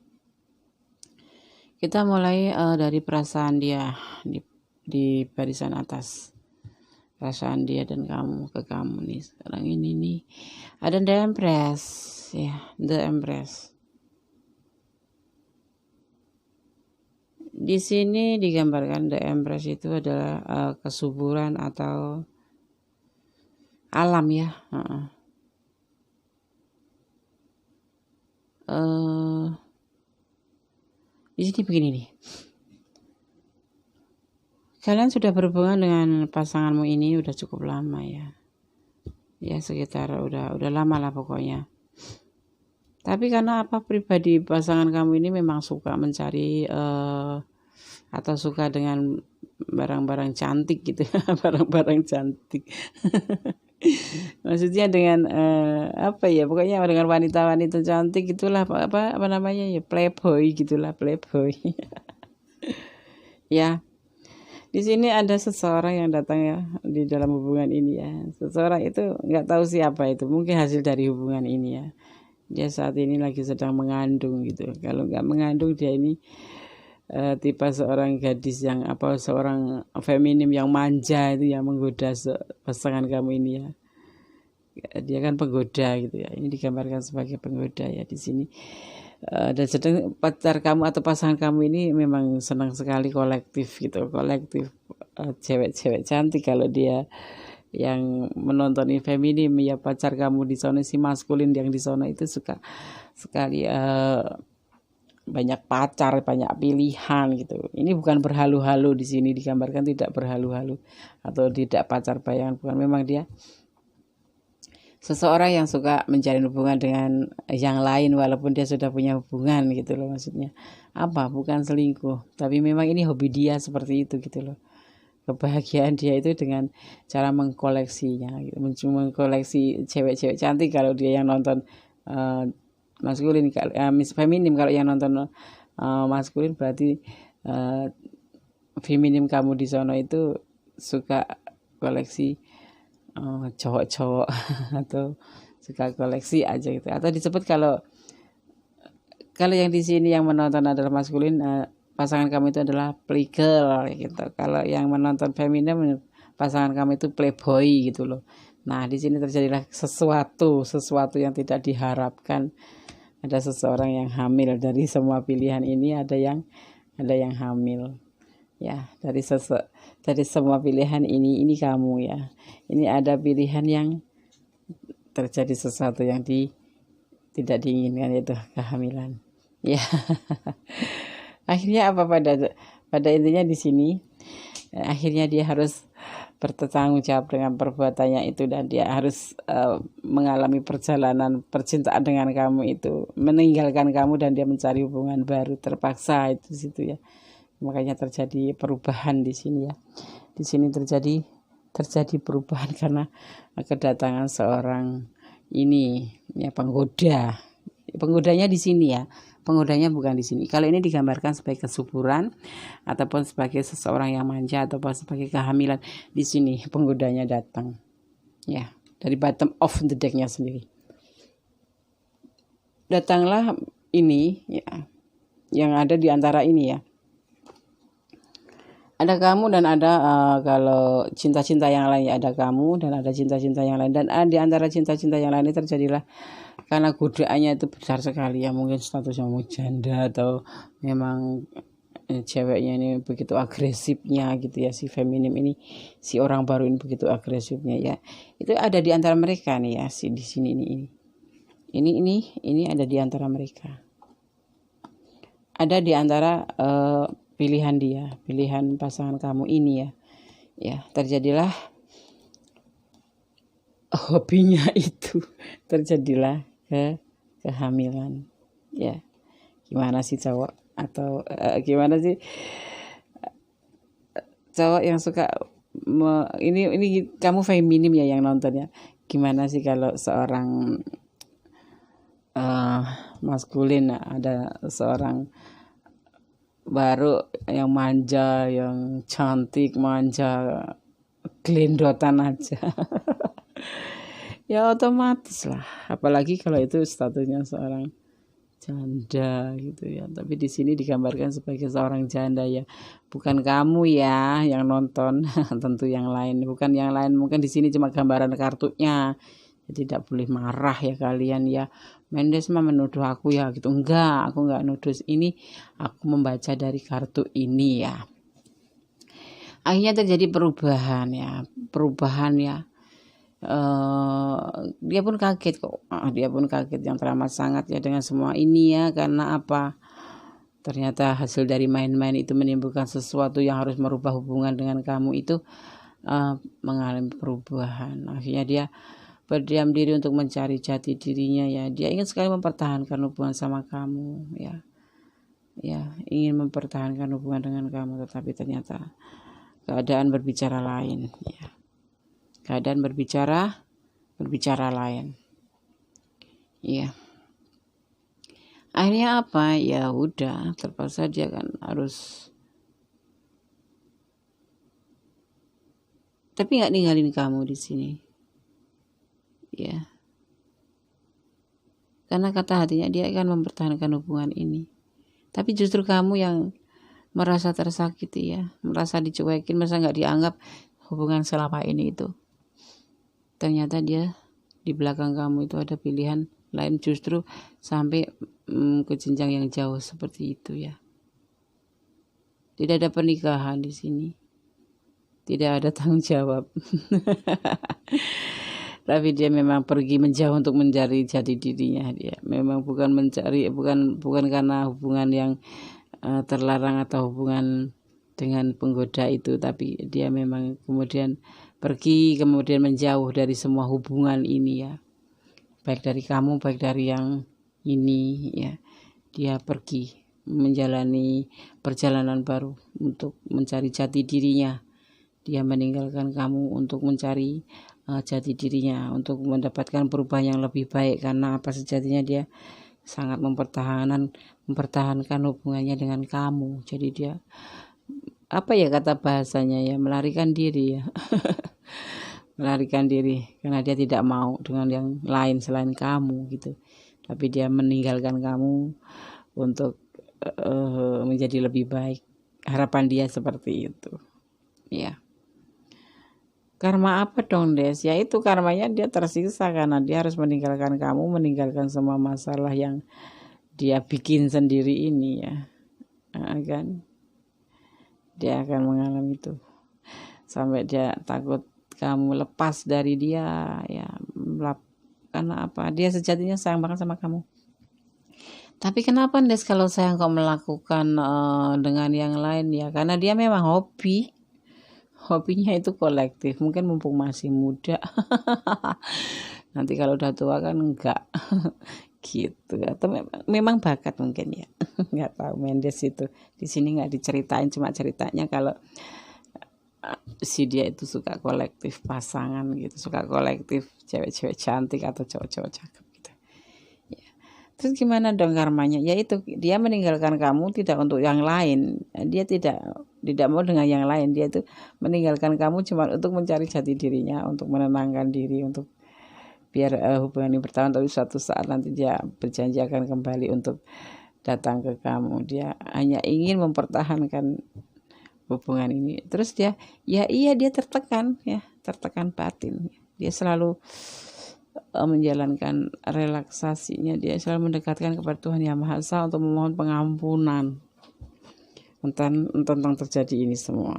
Kita mulai dari perasaan dia di barisan atas. Perasaan dia dan kamu ke kamu nih sekarang ini nih. Ada The Empress ya, The Empress. Di sini digambarkan The Empress itu adalah kesuburan atau alam ya. Di sini begini nih. Kalian sudah berhubungan dengan pasanganmu ini udah cukup lama ya. Ya sekitar udah lama lah pokoknya. Tapi karena pribadi pasangan kamu ini memang suka mencari atau suka dengan barang-barang cantik gitu, barang-barang cantik. Maksudnya dengan pokoknya dengan wanita-wanita cantik gitulah, apa namanya ya, playboy gitulah, playboy. Ya. Di sini ada seseorang yang datang ya di dalam hubungan ini ya. Seseorang itu nggak tahu siapa itu, mungkin hasil dari hubungan ini ya. Dia saat ini lagi sedang mengandung gitu. Kalau nggak mengandung dia ini tipe seorang gadis yang seorang feminim yang manja itu yang menggoda pasangan kamu ini ya. Dia kan penggoda gitu ya. Ini digambarkan sebagai penggoda ya di sini. Dan sedang pacar kamu atau pasangan kamu ini memang senang sekali kolektif gitu, cewek-cewek cantik. Kalau dia yang menonton feminim ya, pacar kamu di sana si maskulin yang di sana itu suka sekali banyak pacar, banyak pilihan gitu. Ini bukan berhalu-halu, di sini digambarkan tidak berhalu-halu atau tidak pacar bayangan, bukan, memang dia seseorang yang suka menjalin hubungan dengan yang lain walaupun dia sudah punya hubungan gitu loh, maksudnya bukan selingkuh, tapi memang ini hobi dia seperti itu gitu loh. Kebahagiaan dia itu dengan cara mengkoleksinya gitu. Mengkoleksi cewek-cewek cantik kalau dia yang nonton maskulin, feminim kalau yang nonton maskulin, berarti feminim kamu di sana itu suka koleksi cowok-cowok atau suka koleksi aja gitu. Atau disebut kalau yang di sini yang menonton adalah maskulin, pasangan kamu itu adalah playgirl gitu. Kalau yang menonton feminim, pasangan kamu itu playboy gitu loh. Nah, di sini terjadilah sesuatu yang tidak diharapkan. Ada seseorang yang hamil dari semua pilihan ini, ada yang hamil. Ya, dari semua pilihan ini kamu ya. Ini ada pilihan yang terjadi sesuatu yang tidak diinginkan, yaitu kehamilan. Ya. Akhirnya pada intinya di sini akhirnya dia harus bertanggung jawab dengan perbuatannya itu, dan dia harus mengalami perjalanan percintaan dengan kamu itu, meninggalkan kamu dan dia mencari hubungan baru, terpaksa itu situ ya. Makanya terjadi perubahan di sini ya. Di sini terjadi perubahan karena kedatangan seorang ini ya, penggoda. Penggodanya di sini ya. Penggodanya bukan di sini. Kalau ini digambarkan sebagai kesuburan ataupun sebagai seseorang yang manja ataupun sebagai kehamilan, di sini penggodanya datang. Ya, dari bottom of the deck-nya sendiri. Datanglah ini ya. Yang ada di antara ini ya. Ada kamu dan ada kalau cinta-cinta yang lain, ya ada kamu dan ada cinta-cinta yang lain, dan di antara cinta-cinta yang lain ini terjadilah karena godaannya itu besar sekali ya, mungkin statusnya mau janda atau memang ceweknya ini begitu agresifnya gitu ya, si feminim ini, si orang baru ini begitu agresifnya ya, itu ada di antara mereka nih ya, si di sini ini ada di antara mereka, ada di antara pilihan pasangan kamu ini ya terjadilah hobinya itu, terjadilah kehamilan ya. Gimana sih cowok atau gimana sih cowok yang suka ini kamu feminim ya yang nonton ya, gimana sih kalau seorang maskulin, ada seorang baru yang manja, yang cantik, manja, gelendotan aja. Ya otomatis lah, apalagi kalau itu statusnya seorang janda gitu ya. Tapi di sini digambarkan sebagai seorang janda ya, bukan kamu ya yang nonton. Tentu yang lain, bukan yang lain, mungkin di sini cuma gambaran kartunya. Jadi tidak boleh marah ya kalian ya. Mendes mah menuduh aku ya gitu. Enggak, aku enggak nuduh. Ini aku membaca dari kartu ini ya. Akhirnya terjadi perubahan ya. Dia pun kaget kok. Dia pun kaget yang teramat sangat ya dengan semua ini ya. Karena apa? Ternyata hasil dari main-main itu menimbulkan sesuatu yang harus merubah hubungan dengan kamu itu mengalami perubahan. Akhirnya dia berdiam diri untuk mencari jati dirinya ya. Dia ingin sekali mempertahankan hubungan sama kamu ya. Ya, ingin mempertahankan hubungan dengan kamu, tetapi ternyata keadaan berbicara lain ya. Keadaan berbicara lain. Iya. Akhirnya apa? Ya udah, terpaksa dia kan harus, tapi nggak ninggalin kamu di sini. Ya. Karena kata hatinya dia akan mempertahankan hubungan ini. Tapi justru kamu yang merasa tersakiti ya, merasa dicuekin, merasa nggak dianggap hubungan selama ini itu. Ternyata dia di belakang kamu itu ada pilihan lain, justru sampai ke jenjang yang jauh seperti itu ya. Tidak ada pernikahan di sini, tidak ada tanggung jawab. Tapi dia memang pergi menjauh untuk mencari jati dirinya. Dia memang bukan karena hubungan yang terlarang atau hubungan dengan penggoda itu, tapi dia memang kemudian pergi, kemudian menjauh dari semua hubungan ini ya, baik dari kamu, baik dari yang ini ya. Dia pergi menjalani perjalanan baru untuk mencari jati dirinya. Dia meninggalkan kamu untuk mencari jati dirinya, untuk mendapatkan perubahan yang lebih baik. Karena apa, sejatinya dia sangat mempertahankan hubungannya dengan kamu. Jadi dia, apa ya kata bahasanya ya, melarikan diri ya. Melarikan diri karena dia tidak mau dengan yang lain selain kamu gitu. Tapi dia meninggalkan kamu untuk menjadi lebih baik. Harapan dia seperti itu ya. Karma apa dong Des? Ya itu karmanya, dia tersiksa karena dia harus meninggalkan kamu, meninggalkan semua masalah yang dia bikin sendiri ini ya. Kan dia akan mengalami itu sampai dia takut kamu lepas dari dia ya. Karena apa? Dia sejatinya sayang banget sama kamu. Tapi kenapa Des kalau sayang kok melakukan dengan yang lain ya? Karena dia memang hobinya itu kolektif, mungkin mumpung masih muda. Nanti kalau udah tua kan enggak. Gitu, atau memang bakat mungkin ya. Enggak tahu Mendes itu. Di sini enggak diceritain, cuma ceritanya kalau si dia itu suka kolektif pasangan gitu, suka kolektif cewek-cewek cantik atau cowok-cowok cakep gitu ya. Terus gimana dong karmanya? Ya itu, dia meninggalkan kamu tidak untuk yang lain. Dia tidak mau dengan yang lain. Dia itu meninggalkan kamu cuma untuk mencari jati dirinya, untuk menenangkan diri, untuk biar hubungan ini bertahan. Tapi suatu saat nanti dia berjanji akan kembali untuk datang ke kamu. Dia hanya ingin mempertahankan hubungan ini. Terus dia dia tertekan ya, tertekan batin. Dia selalu menjalankan relaksasinya, dia selalu mendekatkan kepada Tuhan Yang Maha Esa untuk memohon pengampunan tentang terjadi ini semua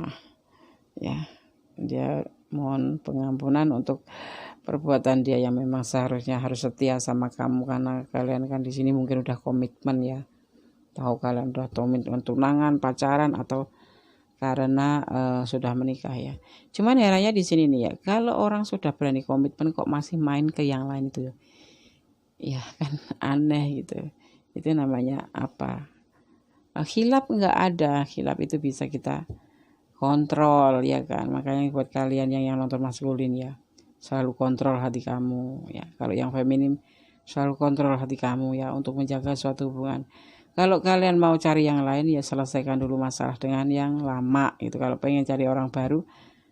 ya. Dia mohon pengampunan untuk perbuatan dia yang memang seharusnya harus setia sama kamu, karena kalian kan di sini mungkin udah komitmen ya, tahu kalian udah komitmen tunangan, pacaran, atau karena sudah menikah ya. Cuman herannya di sini nih ya, kalau orang sudah berani komitmen kok masih main ke yang lain itu ya kan, aneh gitu. Itu namanya apa? Khilaf nggak ada, khilaf itu bisa kita kontrol ya kan. Makanya buat kalian yang nonton maskulin ya, selalu kontrol hati kamu ya. Kalau yang feminim selalu kontrol hati kamu ya, untuk menjaga suatu hubungan. Kalau kalian mau cari yang lain ya selesaikan dulu masalah dengan yang lama gitu. Kalau pengen cari orang baru,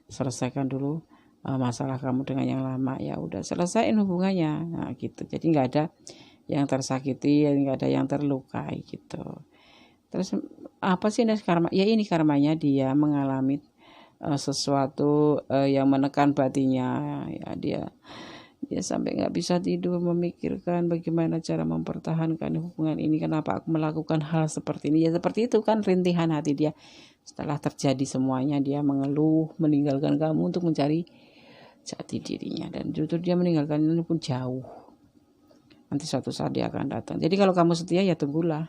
selesaikan dulu masalah kamu dengan yang lama, ya udah selesaiin hubungannya. Nah gitu. Jadi nggak ada yang tersakiti, nggak ada yang terlukai gitu. Terus apa sih karma? Ya ini karmanya dia mengalami sesuatu yang menekan batinnya ya. Dia sampai nggak bisa tidur memikirkan bagaimana cara mempertahankan hubungan ini. Kenapa aku melakukan hal seperti ini? Ya seperti itu kan rintihan hati dia. Setelah terjadi semuanya, dia mengeluh, meninggalkan kamu untuk mencari jati dirinya. Dan justru dia meninggalkan ini pun jauh. Nanti suatu saat dia akan datang. Jadi kalau kamu setia ya tunggulah.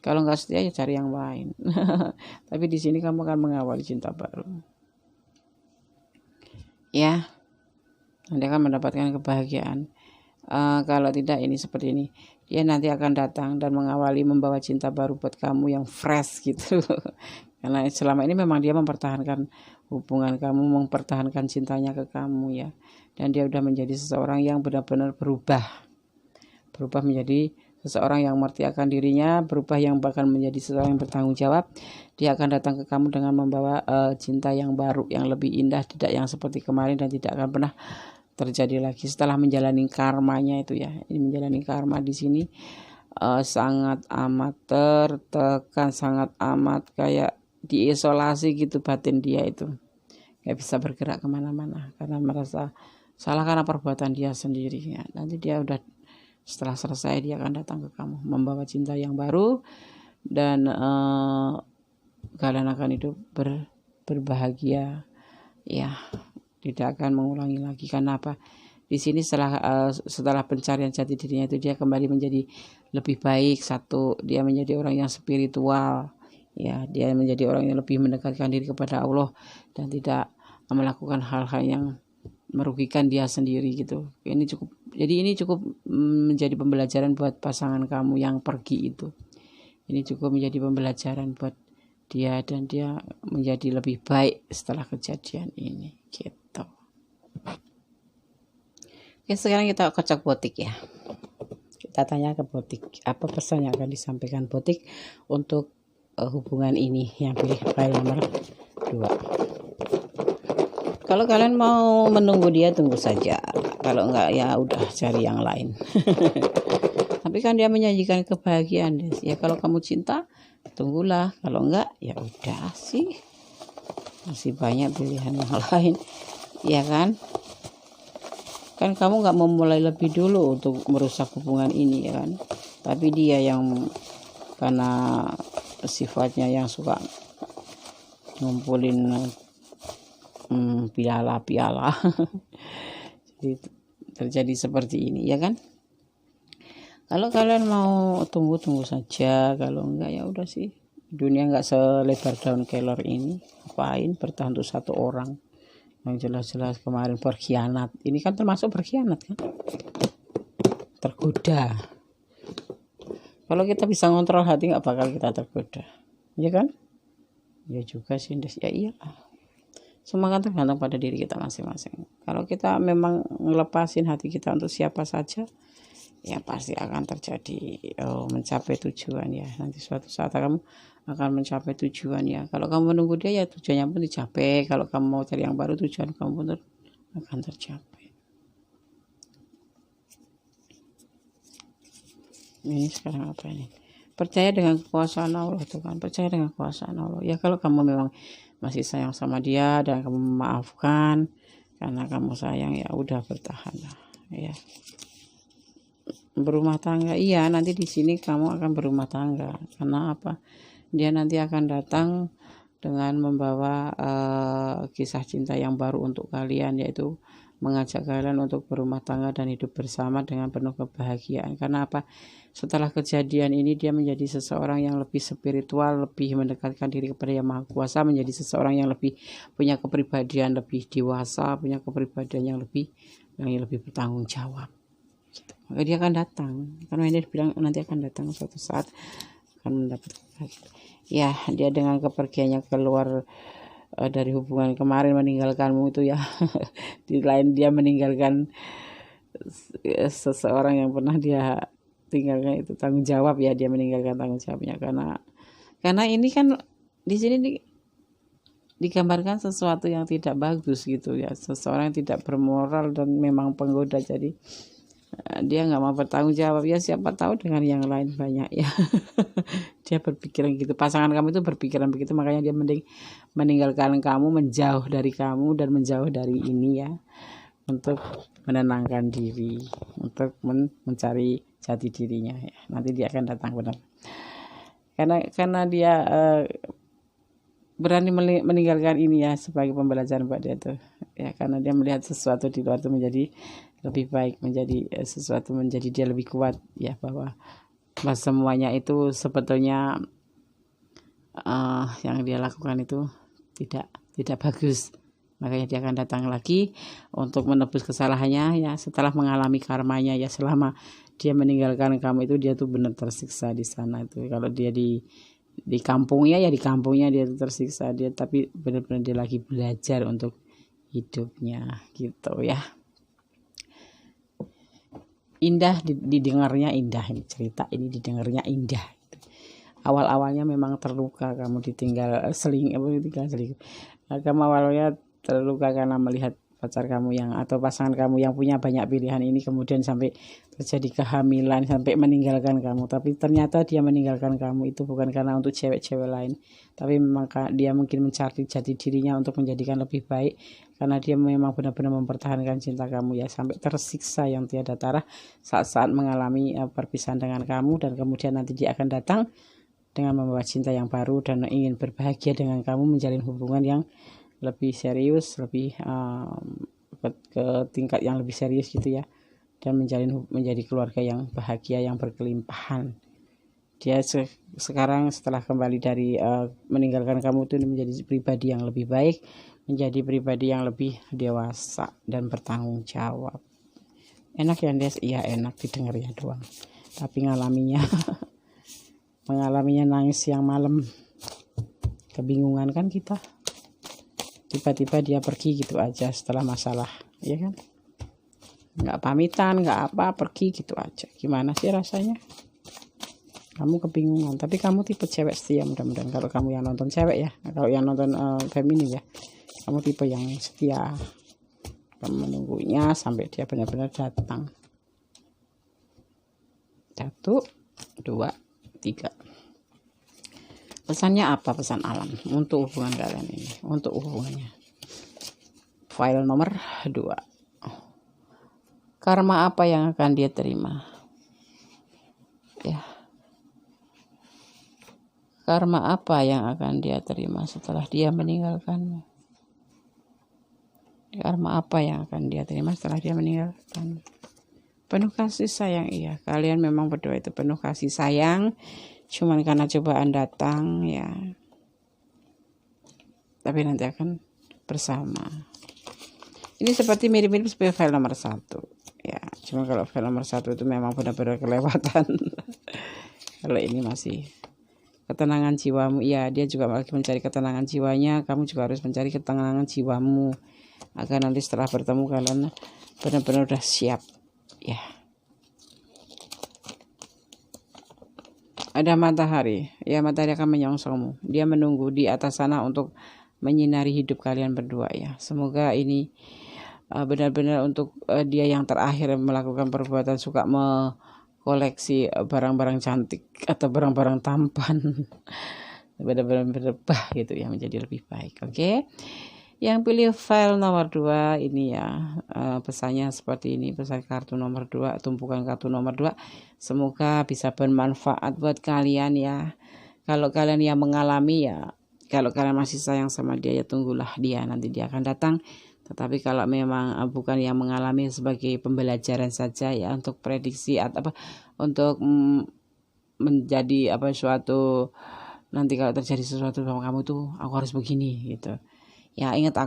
Kalau nggak setia ya cari yang lain. Tapi di sini kamu akan mengawali cinta baru. Ya, nanti akan mendapatkan kebahagiaan. Kalau tidak ini seperti ini, dia nanti akan datang dan mengawali membawa cinta baru buat kamu yang fresh gitu. Karena selama ini memang dia mempertahankan hubungan kamu, mempertahankan cintanya ke kamu ya. Dan dia udah menjadi seseorang yang benar-benar berubah menjadi seseorang yang mengerti akan dirinya, berubah yang bahkan menjadi seseorang yang bertanggung jawab. Dia akan datang ke kamu dengan membawa cinta yang baru, yang lebih indah, tidak yang seperti kemarin dan tidak akan pernah terjadi lagi setelah menjalani karmanya itu ya. Ini menjalani karma di sini sangat amat tertekan, sangat amat kayak diisolasi gitu batin dia itu. Gak bisa bergerak kemana-mana karena merasa salah karena perbuatan dia sendiri ya. Nanti dia udah setelah selesai dia akan datang ke kamu membawa cinta yang baru dan kalian akan hidup berbahagia ya, tidak akan mengulangi lagi. Karena apa? Di sini setelah pencarian jati dirinya itu dia kembali menjadi lebih baik. Satu, dia menjadi orang yang spiritual ya, dia menjadi orang yang lebih mendekatkan diri kepada Allah dan tidak melakukan hal-hal yang merugikan dia sendiri gitu. Ini cukup menjadi pembelajaran buat pasangan kamu yang pergi itu. Ini cukup menjadi pembelajaran buat dia dan dia menjadi lebih baik setelah kejadian ini gitu. Oke, sekarang kita kocok botik ya. Kita tanya ke botik, apa pesan yang akan disampaikan botik untuk hubungan ini yang pilih file nomor 2. Kalau kalian mau menunggu dia, tunggu saja. Kalau enggak ya udah cari yang lain. Tapi kan dia menyajikan kebahagiaan deh. Ya kalau kamu cinta, tunggulah. Kalau enggak ya udah sih. Masih banyak pilihan yang lain. Ya kan? Kan kamu enggak memulai lebih dulu untuk merusak hubungan ini ya kan. Tapi dia yang karena sifatnya yang suka ngumpulin piala-piala jadi terjadi seperti ini ya kan. Kalau kalian mau tunggu saja, kalau enggak ya udah sih. Dunia enggak selebar daun kelor ini, ngapain bertahan untuk satu orang yang jelas-jelas kemarin berkhianat. Ini kan termasuk berkhianat kan, tergoda. Kalau kita bisa ngontrol hati nggak bakal kita tergoda ya kan. Ya juga sih ya iyalah. Semua kan tergantung pada diri kita masing-masing. Kalau kita memang ngelepasin hati kita untuk siapa saja, ya pasti akan terjadi mencapai tujuan ya. Nanti suatu saat kamu akan mencapai tujuan ya. Kalau kamu menunggu dia ya tujuannya pun dicapai. Kalau kamu mau cari yang baru, tujuan kamu pun akan tercapai. Ini sekarang apa ini? percaya dengan kekuasaan Allah tuh kan, percaya dengan kekuasaan Allah. Ya kalau kamu memang masih sayang sama dia dan kamu memaafkan karena kamu sayang, ya udah bertahan lah ya. Berumah tangga, iya nanti di sini kamu akan berumah tangga. Karena apa? Dia nanti akan datang dengan membawa kisah cinta yang baru untuk kalian, yaitu mengajak kalian untuk berumah tangga dan hidup bersama dengan penuh kebahagiaan. Karena apa? Setelah kejadian ini dia menjadi seseorang yang lebih spiritual, lebih mendekatkan diri kepada Yang Maha Kuasa, menjadi seseorang yang lebih punya kepribadian lebih dewasa, punya kepribadian yang lebih bertanggung jawab. Gitu. Maka dia akan datang, karena ini bilang nanti akan datang suatu saat akan mendapat kebahagiaan. Ya, dia dengan kepergiannya keluar dari hubungan kemarin meninggalkanmu itu ya. Di lain dia meninggalkan seseorang yang pernah dia tinggalkan, itu tanggung jawab ya, dia meninggalkan tanggung jawabnya karena ini kan di sini digambarkan sesuatu yang tidak bagus gitu ya, seseorang yang tidak bermoral dan memang penggoda. Jadi dia nggak mau bertanggung jawab ya, siapa tahu dengan yang lain banyak ya. Dia berpikiran gitu, pasangan kamu itu berpikiran begitu, makanya dia mending meninggalkan kamu, menjauh dari kamu dan menjauh dari ini ya, untuk menenangkan diri, untuk mencari jati dirinya ya. Nanti dia akan datang benar, karena dia berani meninggalkan ini ya, sebagai pembelajaran buat dia tuh ya, karena dia melihat sesuatu di luar itu menjadi lebih baik, menjadi sesuatu, menjadi dia lebih kuat ya, bahwa semuanya itu sebetulnya yang dia lakukan itu tidak bagus. Makanya dia akan datang lagi untuk menebus kesalahannya ya, setelah mengalami karmanya ya. Selama dia meninggalkan kamu itu dia tuh benar tersiksa di sana itu. Kalau dia di kampungnya ya, di kampungnya dia tuh tersiksa dia, tapi benar-benar dia lagi belajar untuk hidupnya gitu ya. Indah didengarnya, indah ini cerita ini didengarnya indah. Awal-awalnya memang terluka, kamu ditinggal selingkuh. Kamu awalnya terluka karena melihat pacar kamu yang atau pasangan kamu yang punya banyak pilihan ini, kemudian sampai terjadi kehamilan, sampai meninggalkan kamu. Tapi ternyata dia meninggalkan kamu itu bukan karena untuk cewek-cewek lain, tapi memang dia mungkin mencari jati dirinya untuk menjadikan lebih baik, karena dia memang benar-benar mempertahankan cinta kamu ya, sampai tersiksa yang tiada tara saat-saat mengalami perpisahan dengan kamu. Dan kemudian nanti dia akan datang dengan membawa cinta yang baru dan ingin berbahagia dengan kamu, menjalin hubungan yang lebih serius, lebih ke tingkat yang lebih serius gitu ya, dan menjadi keluarga yang bahagia, yang berkelimpahan. Dia sekarang setelah kembali dari meninggalkan kamu itu menjadi pribadi yang lebih baik, menjadi pribadi yang lebih dewasa dan bertanggung jawab. Enak ya Des? Iya enak didengar ya doang, tapi mengalaminya nangis siang malam, kebingungan kan kita. Tiba-tiba dia pergi gitu aja setelah masalah, ya kan? Nggak pamitan, nggak apa, pergi gitu aja. Gimana sih rasanya? Kamu kebingungan, tapi kamu tipe cewek setia mudah-mudahan. Kalau kamu yang nonton cewek ya, kalau yang nonton feminin ya, kamu tipe yang setia. Kamu menunggunya sampai dia benar-benar datang. 1, 2, 3. Pesannya apa? Pesan alam untuk hubungan kalian ini, untuk hubungannya. File nomor 2. Karma apa yang akan dia terima? Ya. Karma apa yang akan dia terima setelah dia meninggalkanmu? Karma apa yang akan dia terima setelah dia meninggalkan? Penuh kasih sayang, iya. Kalian memang berdua itu penuh kasih sayang. Cuman karena cobaan datang ya, tapi nanti akan bersama. Ini seperti mirip-mirip seperti file nomor 1 ya, cuma kalau file nomor 1 itu memang benar-benar kelewatan. Kalau ini masih ketenangan jiwamu, ya dia juga lagi mencari ketenangan jiwanya, kamu juga harus mencari ketenangan jiwamu agar nanti setelah bertemu kalian benar-benar udah siap ya. Ada matahari, ya matahari akan menyongsongmu. Dia menunggu di atas sana untuk menyinari hidup kalian berdua ya. Semoga ini benar-benar untuk dia yang terakhir melakukan perbuatan suka koleksi barang-barang cantik atau barang-barang tampan benar-benar berubah gitu ya, menjadi lebih baik. Oke. Yang pilih file nomor 2 ini ya, pesannya seperti ini, pesan kartu nomor 2, tumpukan kartu nomor 2. Semoga bisa bermanfaat buat kalian ya. Kalau kalian yang mengalami ya, kalau kalian masih sayang sama dia ya tunggulah dia, nanti dia akan datang. Tetapi kalau memang bukan yang mengalami, sebagai pembelajaran saja ya, untuk prediksi atau apa, untuk menjadi suatu, nanti kalau terjadi sesuatu sama kamu tuh aku harus begini gitu. Ya ingat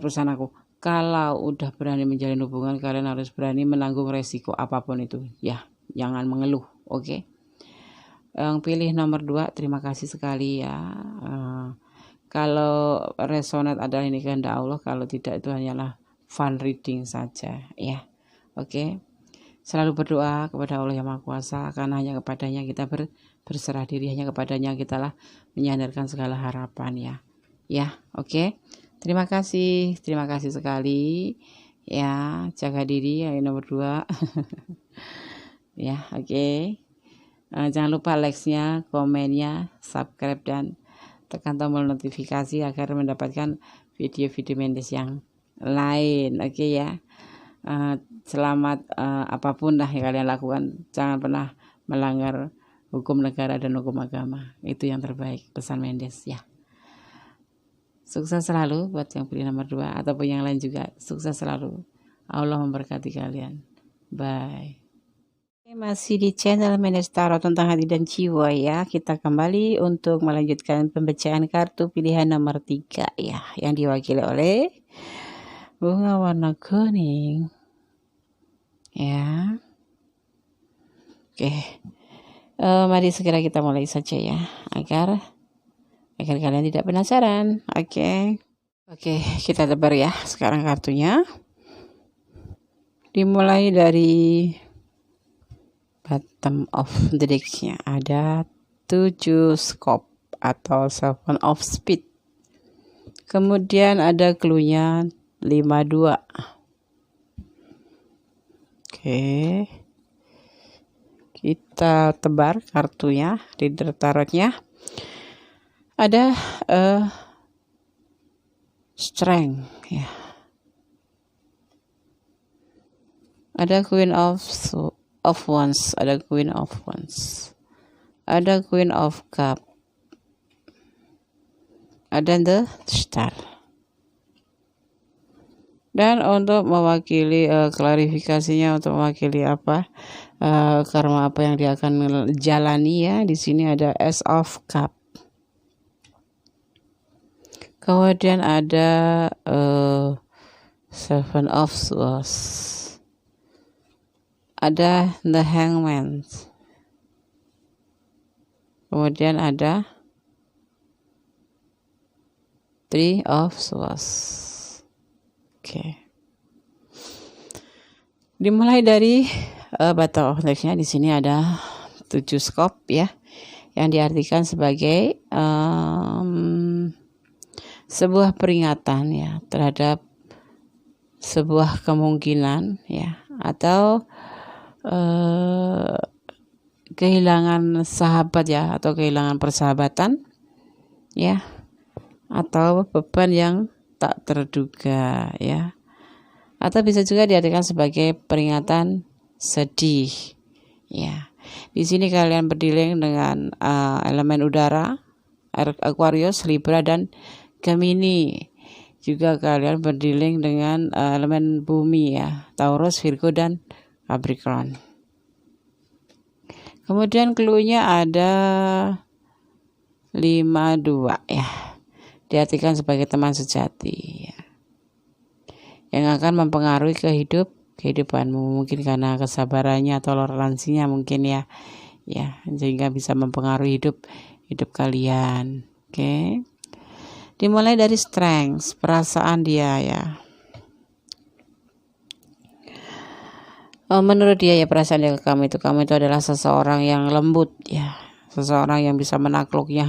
pesan aku, kalau udah berani menjalin hubungan, kalian harus berani menanggung resiko apapun itu ya, jangan mengeluh. Oke. Yang pilih nomor 2, terima kasih sekali ya. Kalau resonate adalah ini kehendak Allah, kalau tidak itu hanyalah fun reading saja ya. Oke. Selalu berdoa kepada Allah yang Maha Kuasa, karena hanya kepadanya kita berserah diri, hanya kepadanya kita lah menyandarkan segala harapan ya. Ya, oke. Terima kasih sekali. Ya, jaga diri yang nomor 2. Ya, oke. Jangan lupa like-nya, komennya, subscribe, dan tekan tombol notifikasi agar mendapatkan video-video Mendes yang lain. Oke ya. Selamat apapun lah yang kalian lakukan, jangan pernah melanggar hukum negara dan hukum agama. Itu yang terbaik, pesan Mendes ya. Sukses selalu buat yang pilih nomor 2 ataupun yang lain juga. Sukses selalu. Allah memberkati kalian. Bye. Masih di channel Mendes Tarot tentang hati dan jiwa ya. Kita kembali untuk melanjutkan pembacaan kartu pilihan nomor 3 ya, yang diwakili oleh bunga warna kuning. Ya. Oke. Mari segera kita mulai saja ya, agar kalian tidak penasaran. Oke, kita tebar ya sekarang kartunya. Dimulai dari bottom of the deck-nya ada 7 scope atau 7 of speed. Kemudian ada clue-nya 52. Oke. Kita tebar kartunya, reader tarotnya. Ada strength ya. Ada Queen of Wands, ada Queen of Wands. Ada Queen of Cup. Ada The Star. Dan untuk mewakili klarifikasinya, untuk mewakili apa karma apa yang dia akan jalani ya, di sini ada Ace of Cup. Kemudian ada 7 of Swords. Ada The Hangman. Kemudian ada 3 of Swords. Oke. Dimulai dari bottom of deck-nya, di sini ada 7 scope ya, yang diartikan sebagai sebuah peringatan ya terhadap sebuah kemungkinan ya, atau kehilangan sahabat ya, atau kehilangan persahabatan ya, atau beban yang tak terduga ya, atau bisa juga diartikan sebagai peringatan sedih ya. Di sini kalian berdealing dengan elemen udara, Aquarius, Libra, dan Gemini. Juga kalian berdealing dengan elemen bumi ya, Taurus, Virgo, dan Capricorn. Kemudian clue-nya ada 52 ya, diartikan sebagai teman sejati ya, yang akan mempengaruhi kehidupanmu, mungkin karena kesabarannya atau toleransinya mungkin ya, sehingga bisa mempengaruhi hidup kalian. Oke. Dimulai dari strength, perasaan dia ya. Menurut dia ya, perasaan dia ke kamu itu adalah seseorang yang lembut ya, seseorang yang bisa menaklukkan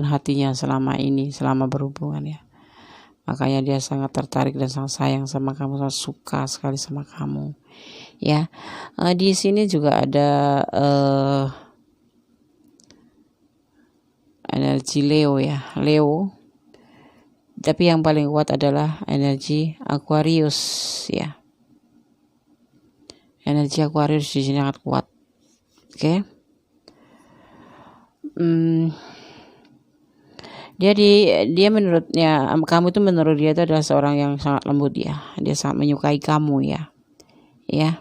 hatinya selama berhubungan ya. makanya dia sangat tertarik dan sangat sayang sama kamu, sangat suka sekali sama kamu ya. Di sini juga ada energi Leo ya, Leo, tapi yang paling kuat adalah energi Aquarius ya. Energi Aquarius di sini sangat kuat. Oke. Dia menurutnya kamu itu menurut dia itu adalah seorang yang sangat lembut ya. Dia sangat menyukai kamu ya. Ya.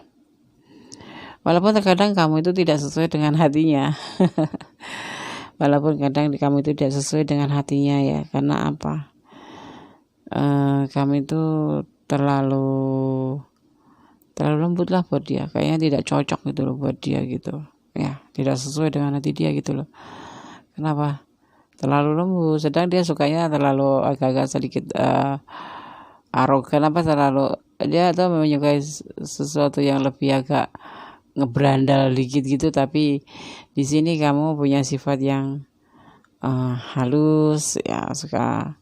Walaupun terkadang kamu itu tidak sesuai dengan hatinya. Walaupun kadang kamu itu tidak sesuai dengan hatinya ya. Karena apa? Kamu itu terlalu lembut lah buat dia. Kayaknya tidak cocok gitu loh buat dia gitu. Ya, tidak sesuai dengan hati dia gitu loh. Kenapa? Terlalu lembut, sedang dia sukanya terlalu agak-agak sedikit arogan, terlalu dia tuh menyukai sesuatu yang lebih agak ngebrandal dikit gitu. Tapi di sini kamu punya sifat yang halus ya, suka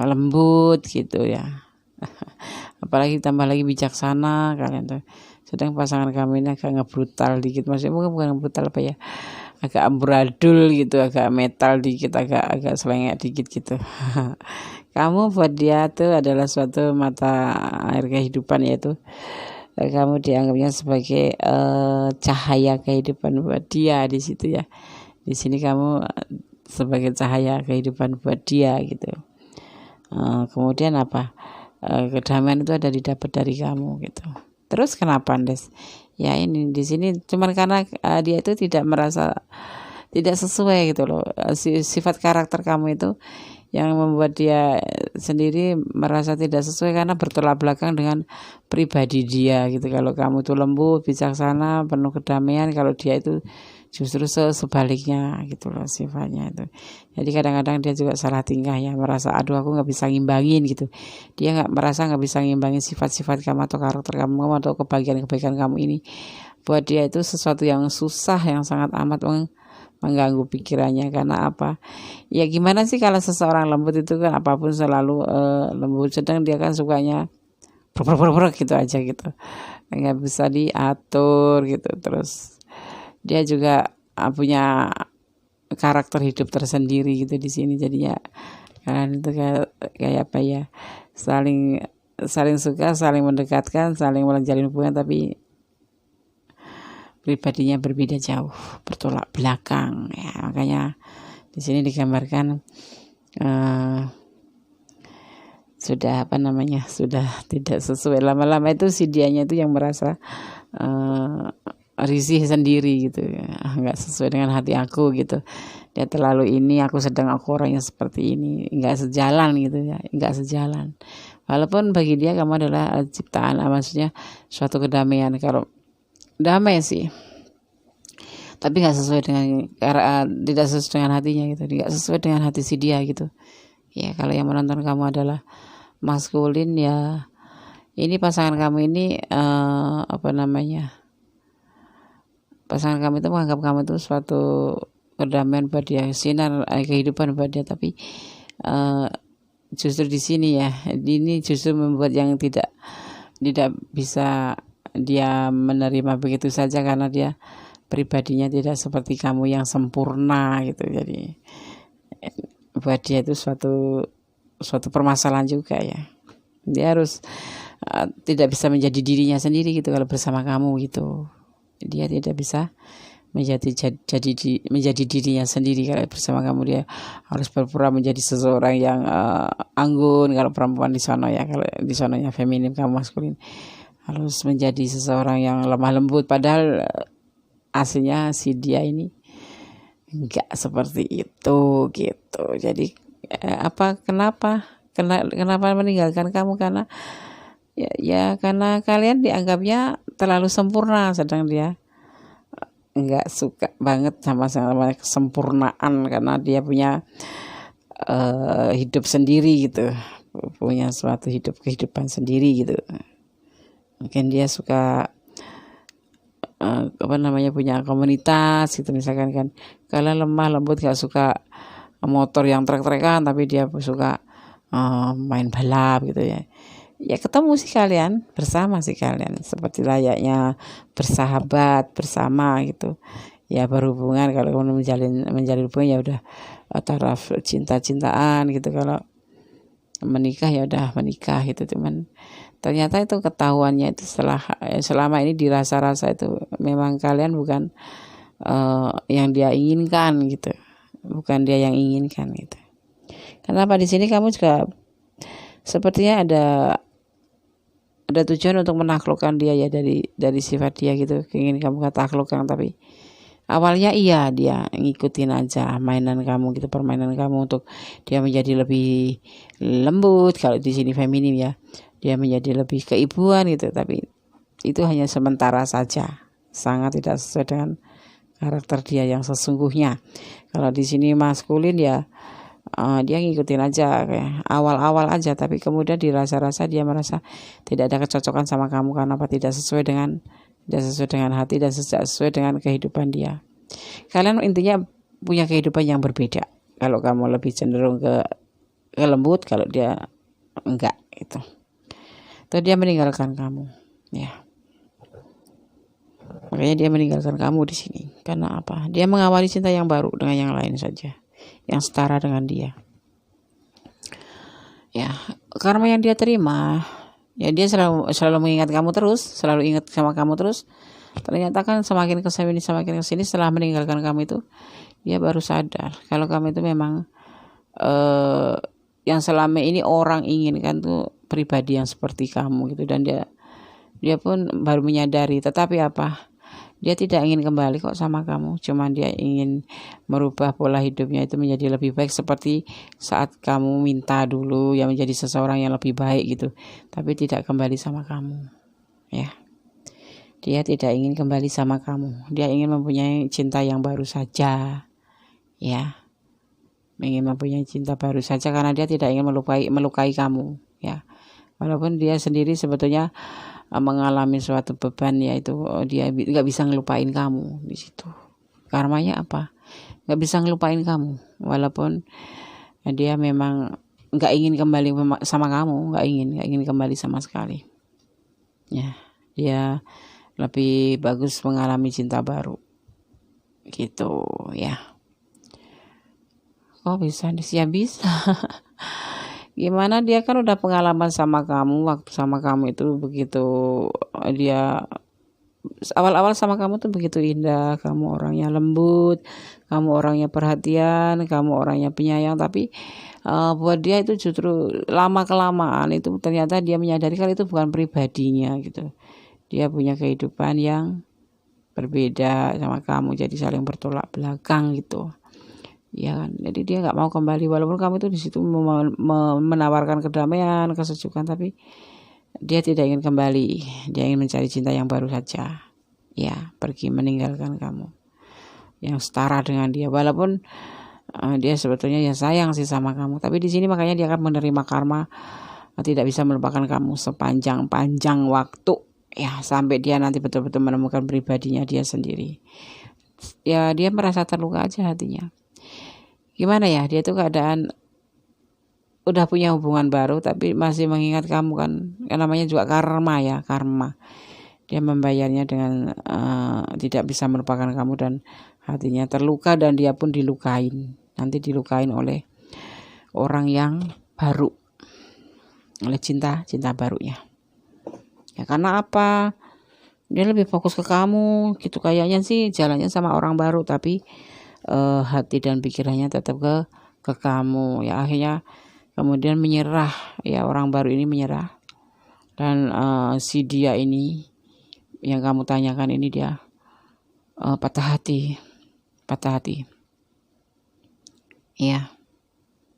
lembut gitu ya. Apalagi tambah lagi bijaksana kalian tuh. Sedang pasangan kamu ini agak ngebrutal dikit, maksudnya bukan ngebrutal apa ya, agak amburadul gitu, agak metal dikit, agak selengek dikit gitu. Kamu buat dia tuh adalah suatu mata air kehidupan, yaitu kamu dianggapnya sebagai cahaya kehidupan buat dia di situ ya. Di sini kamu sebagai cahaya kehidupan buat dia gitu. Kemudian apa? Kedamaian itu ada didapat dari kamu gitu. Terus kenapa Andes? Ya ini di sini cuman karena dia itu tidak merasa tidak sesuai gitu loh. Sifat karakter kamu itu yang membuat dia sendiri merasa tidak sesuai karena bertolak belakang dengan pribadi dia gitu. Kalau kamu itu lembut, bijaksana, penuh kedamaian, kalau dia itu justru sebaliknya gitu loh sifatnya itu. Jadi kadang-kadang dia juga salah tingkah ya, merasa aduh aku nggak bisa ngimbangin gitu. Dia nggak bisa ngimbangin sifat-sifat kamu atau karakter kamu atau kebaikan-kebaikan kamu ini. Buat dia itu sesuatu yang susah, yang sangat amat mengganggu pikirannya. Karena apa? Ya gimana sih kalau seseorang lembut itu kan apapun selalu lembut, sedang dia kan sukanya brok gitu aja gitu, nggak bisa diatur gitu. Terus dia juga punya karakter hidup tersendiri gitu di sini. Jadinya kalian itu kayak apa ya, saling suka, saling mendekatkan, saling menjalin hubungan, tapi pribadinya berbeda jauh, bertolak belakang ya. Makanya di sini digambarkan sudah sudah tidak sesuai. Lama-lama itu si dianya itu yang merasa risih sendiri gitu ya, nggak sesuai dengan hati aku gitu. Dia terlalu ini, aku orangnya seperti ini, nggak sejalan gitu ya, nggak sejalan. Walaupun bagi dia kamu adalah ciptaan, maksudnya suatu kedamaian. Kalau damai sih, tapi nggak sesuai dengan tidak sesuai dengan hatinya gitu, nggak sesuai dengan hati si dia gitu ya. Kalau yang menonton kamu adalah maskulin ya, ini pasangan kamu ini pasangan kamu itu menganggap kamu itu suatu kedamaian buat dia, sinar kehidupan buat dia. Tapi justru di sini ya, ini justru membuat yang tidak bisa dia menerima begitu saja, karena dia pribadinya tidak seperti kamu yang sempurna gitu. Jadi buat dia itu suatu permasalahan juga ya. Dia harus tidak bisa menjadi dirinya sendiri gitu kalau bersama kamu gitu. Dia tidak bisa menjadi dirinya sendiri kalau bersama kamu. Dia harus berpura menjadi seseorang yang anggun kalau perempuan di sana ya. Kalau di sananya feminim, kamu maskulin, harus menjadi seseorang yang lemah lembut. Padahal aslinya si dia ini enggak seperti itu gitu. Jadi kenapa meninggalkan kamu? Karena ya karena kalian dianggapnya terlalu sempurna, sedang dia enggak suka banget sama kesempurnaan, karena dia punya hidup sendiri gitu, punya suatu kehidupan sendiri gitu. Mungkin dia suka punya komunitas gitu, misalkan kan. Kalian lemah lembut, gak suka motor yang trek-trekan, tapi dia suka main balap gitu ya. Ya ketemu sih kalian, bersama sih kalian, seperti layaknya bersahabat bersama gitu. Ya berhubungan, kalau menjalin hubungan ya udah taraf cinta-cintaan gitu. Kalau menikah ya udah menikah gitu. Cuman ternyata itu ketahuannya itu selama ini dirasa-rasa itu memang kalian bukan yang dia inginkan gitu, bukan dia yang inginkan gitu. Kenapa di sini kamu juga sepertinya ada tujuan untuk menaklukkan dia ya, dari sifat dia gitu, ingin kamu taklukkan. Tapi awalnya iya dia ngikutin aja mainan kamu gitu, permainan kamu untuk dia menjadi lebih lembut. Kalau di sini feminim ya, dia menjadi lebih keibuan gitu. Tapi itu hanya sementara saja, sangat tidak sesuai dengan karakter dia yang sesungguhnya. Kalau di sini maskulin ya, dia ngikutin aja kayak awal-awal aja, tapi kemudian dirasa-rasa dia merasa tidak ada kecocokan sama kamu. Karena apa? Tidak sesuai dengan hati dan tidak sesuai dengan kehidupan dia. Kalian intinya punya kehidupan yang berbeda. Kalau kamu lebih cenderung ke lembut, kalau dia enggak gitu. Terus dia meninggalkan kamu ya. Makanya dia meninggalkan kamu di sini. Karena apa? Dia mengawali cinta yang baru dengan yang lain saja, yang setara dengan dia. Ya, karma yang dia terima, ya dia selalu mengingat kamu terus, selalu ingat sama kamu terus. Ternyata kan semakin kesini setelah meninggalkan kamu itu, dia baru sadar kalau kamu itu memang yang selama ini orang inginkan tuh pribadi yang seperti kamu gitu. Dan dia pun baru menyadari. Tetapi apa? Dia tidak ingin kembali kok sama kamu. Cuman dia ingin merubah pola hidupnya itu menjadi lebih baik, seperti saat kamu minta dulu yang menjadi seseorang yang lebih baik gitu. Tapi tidak kembali sama kamu ya. Dia tidak ingin kembali sama kamu. Dia ingin mempunyai cinta yang baru saja ya. Ingin mempunyai cinta baru saja karena dia tidak ingin melukai kamu ya. Walaupun dia sendiri sebetulnya mengalami suatu beban, yaitu dia nggak bisa ngelupain kamu di situ. Karmanya apa? Nggak bisa ngelupain kamu, walaupun dia memang nggak ingin kembali sama kamu, nggak ingin kembali sama sekali. Ya, dia lebih bagus mengalami cinta baru, gitu ya. Kok bisa? Dia bisa. Gimana, dia kan udah pengalaman sama kamu. Waktu sama kamu itu begitu, dia awal-awal sama kamu tuh begitu indah. Kamu orangnya lembut, kamu orangnya perhatian, kamu orangnya penyayang. Tapi buat dia itu justru lama kelamaan itu ternyata dia menyadari kalau itu bukan pribadinya gitu. Dia punya kehidupan yang berbeda sama kamu, jadi saling bertolak belakang gitu. Ya kan, jadi dia nggak mau kembali walaupun kamu itu di situ menawarkan kedamaian, kesejukan, tapi dia tidak ingin kembali. Dia ingin mencari cinta yang baru saja. Ya, pergi meninggalkan kamu yang setara dengan dia. Walaupun dia sebetulnya ya sayang sih sama kamu, tapi di sini makanya dia akan menerima karma, tidak bisa melupakan kamu sepanjang waktu ya, sampai dia nanti betul-betul menemukan pribadinya dia sendiri. Ya dia merasa terluka aja hatinya. Gimana ya, dia tuh keadaan udah punya hubungan baru tapi masih mengingat kamu kan namanya juga karma ya, karma. Dia membayarnya dengan tidak bisa melupakan kamu, dan hatinya terluka, dan dia pun dilukain. Nanti dilukain oleh orang yang baru, oleh cinta barunya. Ya karena apa? Dia lebih fokus ke kamu gitu kayaknya sih, jalannya sama orang baru, tapi hati dan pikirannya tetap ke kamu ya. Akhirnya kemudian menyerah ya, orang baru ini menyerah. Dan si dia ini yang kamu tanyakan ini dia patah hati ya,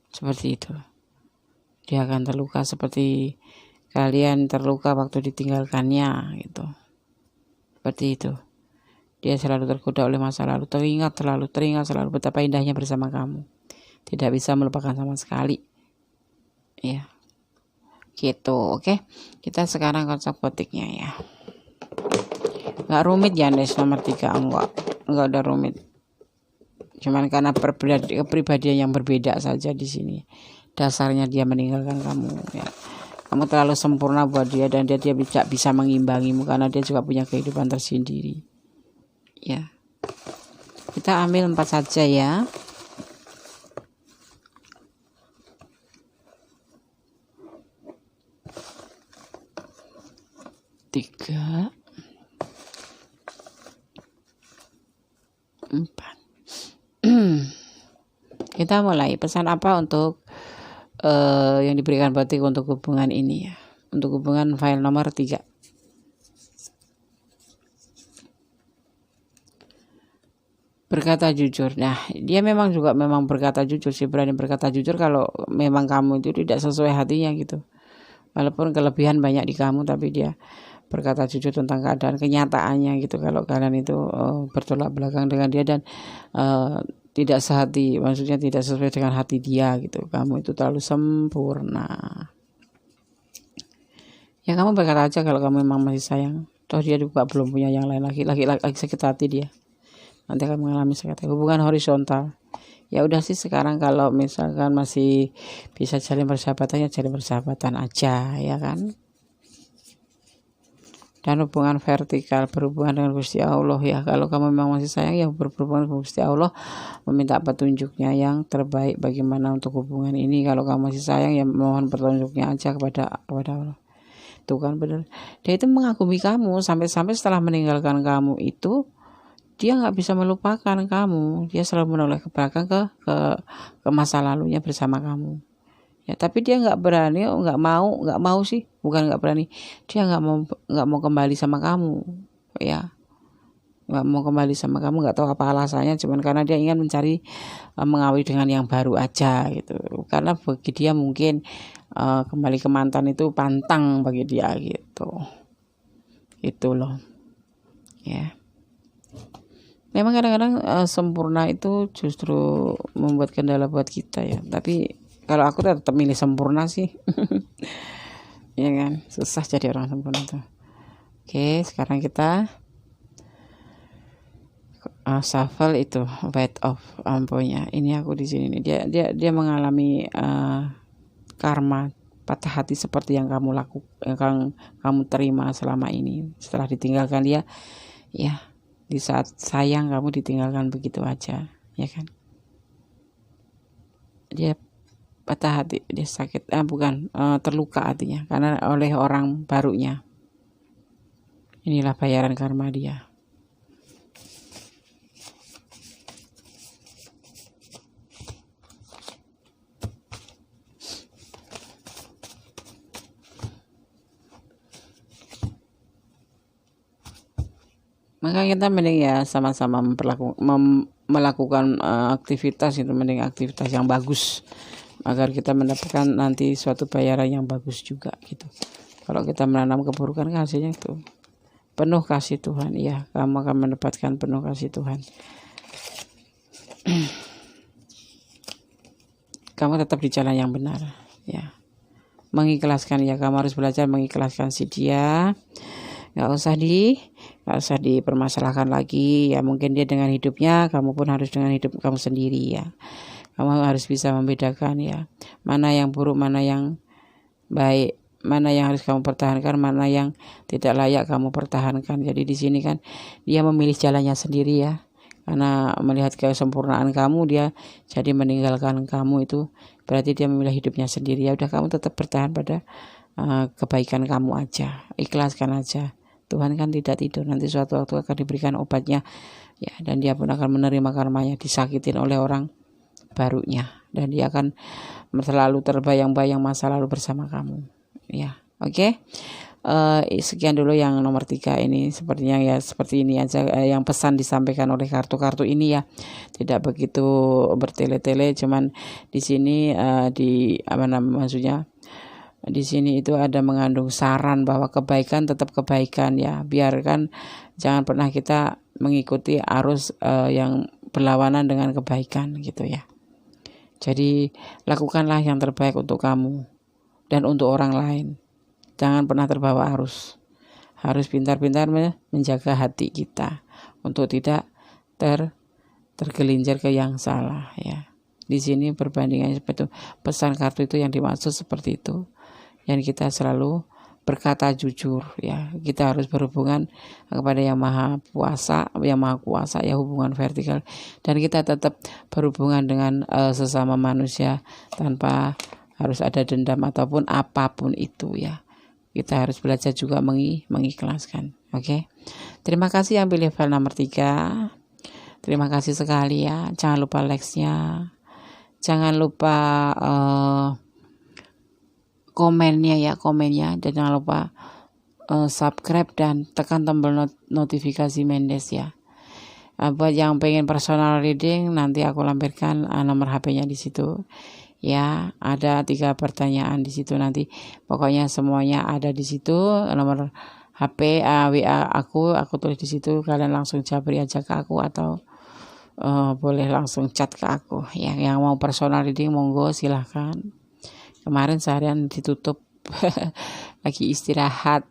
seperti itu. Dia akan terluka seperti kalian terluka waktu ditinggalkannya gitu, seperti itu. Dia selalu tergoda oleh masa lalu, teringat selalu betapa indahnya bersama kamu. Tidak bisa melupakan sama sekali. Ya. Gitu, oke. Kita sekarang konsep potiknya ya. Enggak rumit ya, Nes, nomor 3. Enggak ada rumit. Cuman karena kepribadian yang berbeda saja di sini. dasarnya dia meninggalkan kamu ya. Kamu terlalu sempurna buat dia dan dia tidak bisa mengimbangimu karena dia juga punya kehidupan tersendiri. Ya. Kita ambil 4 saja ya. Tiga, 4. Kita mulai. Pesan apa untuk yang diberikan batik untuk hubungan ini ya, untuk hubungan file nomor 3. Berkata jujur. Nah, dia memang berkata jujur sih, berani berkata jujur kalau memang kamu itu tidak sesuai hatinya gitu. Walaupun kelebihan banyak di kamu, tapi dia berkata jujur tentang keadaan kenyataannya gitu. Kalau kalian itu bertolak belakang dengan dia dan tidak sehati, maksudnya tidak sesuai dengan hati dia gitu. Kamu itu terlalu sempurna. Ya kamu berkata aja kalau kamu memang masih sayang. Toh dia juga belum punya yang lain lagi sakit hati dia. Nanti akan mengalami sakit hati. Hubungan horizontal. Ya udah sih sekarang kalau misalkan masih bisa jalin persahabatan ya jalin persahabatan aja ya kan. Dan hubungan vertikal, berhubungan dengan Gusti Allah ya. Kalau kamu memang masih sayang ya berhubungan dengan Gusti Allah, meminta petunjuknya yang terbaik bagaimana untuk hubungan ini. Kalau kamu masih sayang ya mohon petunjuknya aja kepada Allah. Itu kan benar. Dia itu mengagumi kamu sampai setelah meninggalkan kamu itu dia nggak bisa melupakan kamu. Dia selalu menoleh ke belakang ke masa lalunya bersama kamu. Ya, tapi dia nggak berani, nggak mau sih, bukan nggak berani, dia nggak mau kembali sama kamu, ya, nggak mau kembali sama kamu, nggak tahu apa alasannya, cuman karena dia ingin mencari mengawali dengan yang baru aja gitu, karena bagi dia mungkin kembali ke mantan itu pantang bagi dia gitu, itu loh, ya. Memang kadang-kadang sempurna itu justru membuat kendala buat kita ya, tapi kalau aku tetap milih sempurna sih. Ya kan, susah jadi orang sempurna tuh. Oke, sekarang kita shuffle itu weight of ampunya. Ini aku di sini nih. Dia mengalami karma patah hati seperti yang kamu lakukan, kamu terima selama ini. Setelah ditinggalkan dia, ya di saat sayang kamu ditinggalkan begitu aja, ya kan? Dia patah hati, dia sakit, terluka hatinya karena oleh orang barunya. Inilah bayaran karma dia. Maka kita mending ya sama-sama melakukan aktivitas itu, mending aktivitas yang bagus agar kita mendapatkan nanti suatu bayaran yang bagus juga gitu. Kalau kita menanam keburukan kan hasilnya itu penuh kasih Tuhan, ya kamu akan mendapatkan penuh kasih Tuhan. Kamu tetap di jalan yang benar, ya. Mengikhlaskan ya, kamu harus belajar mengikhlaskan si dia. Nggak usah dipermasalahkan lagi ya, mungkin dia dengan hidupnya, kamu pun harus dengan hidup kamu sendiri ya. Kamu harus bisa membedakan ya, mana yang buruk, mana yang baik, mana yang harus kamu pertahankan, mana yang tidak layak kamu pertahankan. Jadi di sini kan dia memilih jalannya sendiri ya, karena melihat kesempurnaan kamu dia jadi meninggalkan kamu, itu berarti dia memilih hidupnya sendiri. Ya udah, kamu tetap bertahan pada kebaikan kamu aja, ikhlaskan aja. Tuhan kan tidak tidur, nanti suatu waktu akan diberikan obatnya ya, dan dia pun akan menerima karmanya, disakitin oleh orang barunya, dan dia akan selalu terbayang-bayang masa lalu bersama kamu ya. Oke. Sekian dulu yang nomor 3 ini, sepertinya ya seperti ini aja yang pesan disampaikan oleh kartu-kartu ini ya, tidak begitu bertele-tele, cuman di sini maksudnya di sini itu ada mengandung saran bahwa kebaikan tetap kebaikan ya, biarkan jangan pernah kita mengikuti arus yang berlawanan dengan kebaikan gitu ya. Jadi lakukanlah yang terbaik untuk kamu dan untuk orang lain. Jangan pernah terbawa arus. Harus pintar-pintar menjaga hati kita untuk tidak tergelincir ke yang salah ya. di sini perbandingannya seperti itu. Pesan kartu itu yang dimaksud seperti itu. Yang kita selalu berkata jujur ya. Kita harus berhubungan kepada yang maha kuasa ya, hubungan vertikal, dan kita tetap berhubungan dengan sesama manusia tanpa harus ada dendam ataupun apapun itu ya. Kita harus belajar juga mengikhlaskan. Oke. Terima kasih yang pilih file nomor 3. Terima kasih sekali ya. Jangan lupa like-nya. Jangan lupa komennya, dan jangan lupa subscribe dan tekan tombol notifikasi Mendes ya. Buat yang pengen personal reading, nanti aku lampirkan nomor HP-nya di situ. Ya, ada 3 pertanyaan di situ nanti. Pokoknya semuanya ada di situ. Nomor HP, WA aku tulis di situ. Kalian langsung japri aja ke aku atau boleh langsung chat ke aku. Yang mau personal reading monggo silahkan. Kemarin seharian ditutup lagi istirahat.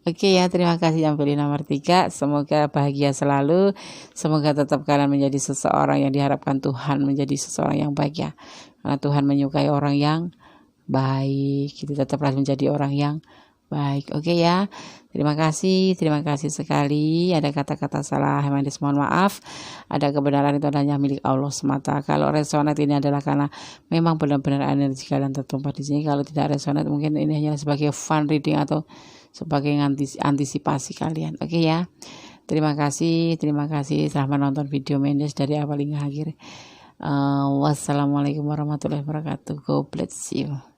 Oke ya, terima kasih yang pilih nomor 3. Semoga bahagia selalu. Semoga tetap kalian menjadi seseorang yang diharapkan Tuhan, menjadi seseorang yang baik ya. Karena Tuhan menyukai orang yang baik. Kita tetaplah menjadi orang yang baik. Oke ya. Terima kasih sekali. Ada kata-kata salah, Mendes mohon maaf. Ada kebenaran itu hanya milik Allah semata. Kalau resonate ini adalah karena memang benar-benar energi kalian tertumpah di sini. Kalau tidak resonate mungkin ini hanya sebagai fun reading atau sebagai antisipasi kalian. Oke ya. Terima kasih. Telah menonton video Mendes dari awal hingga akhir. Wassalamualaikum warahmatullahi wabarakatuh. God bless you.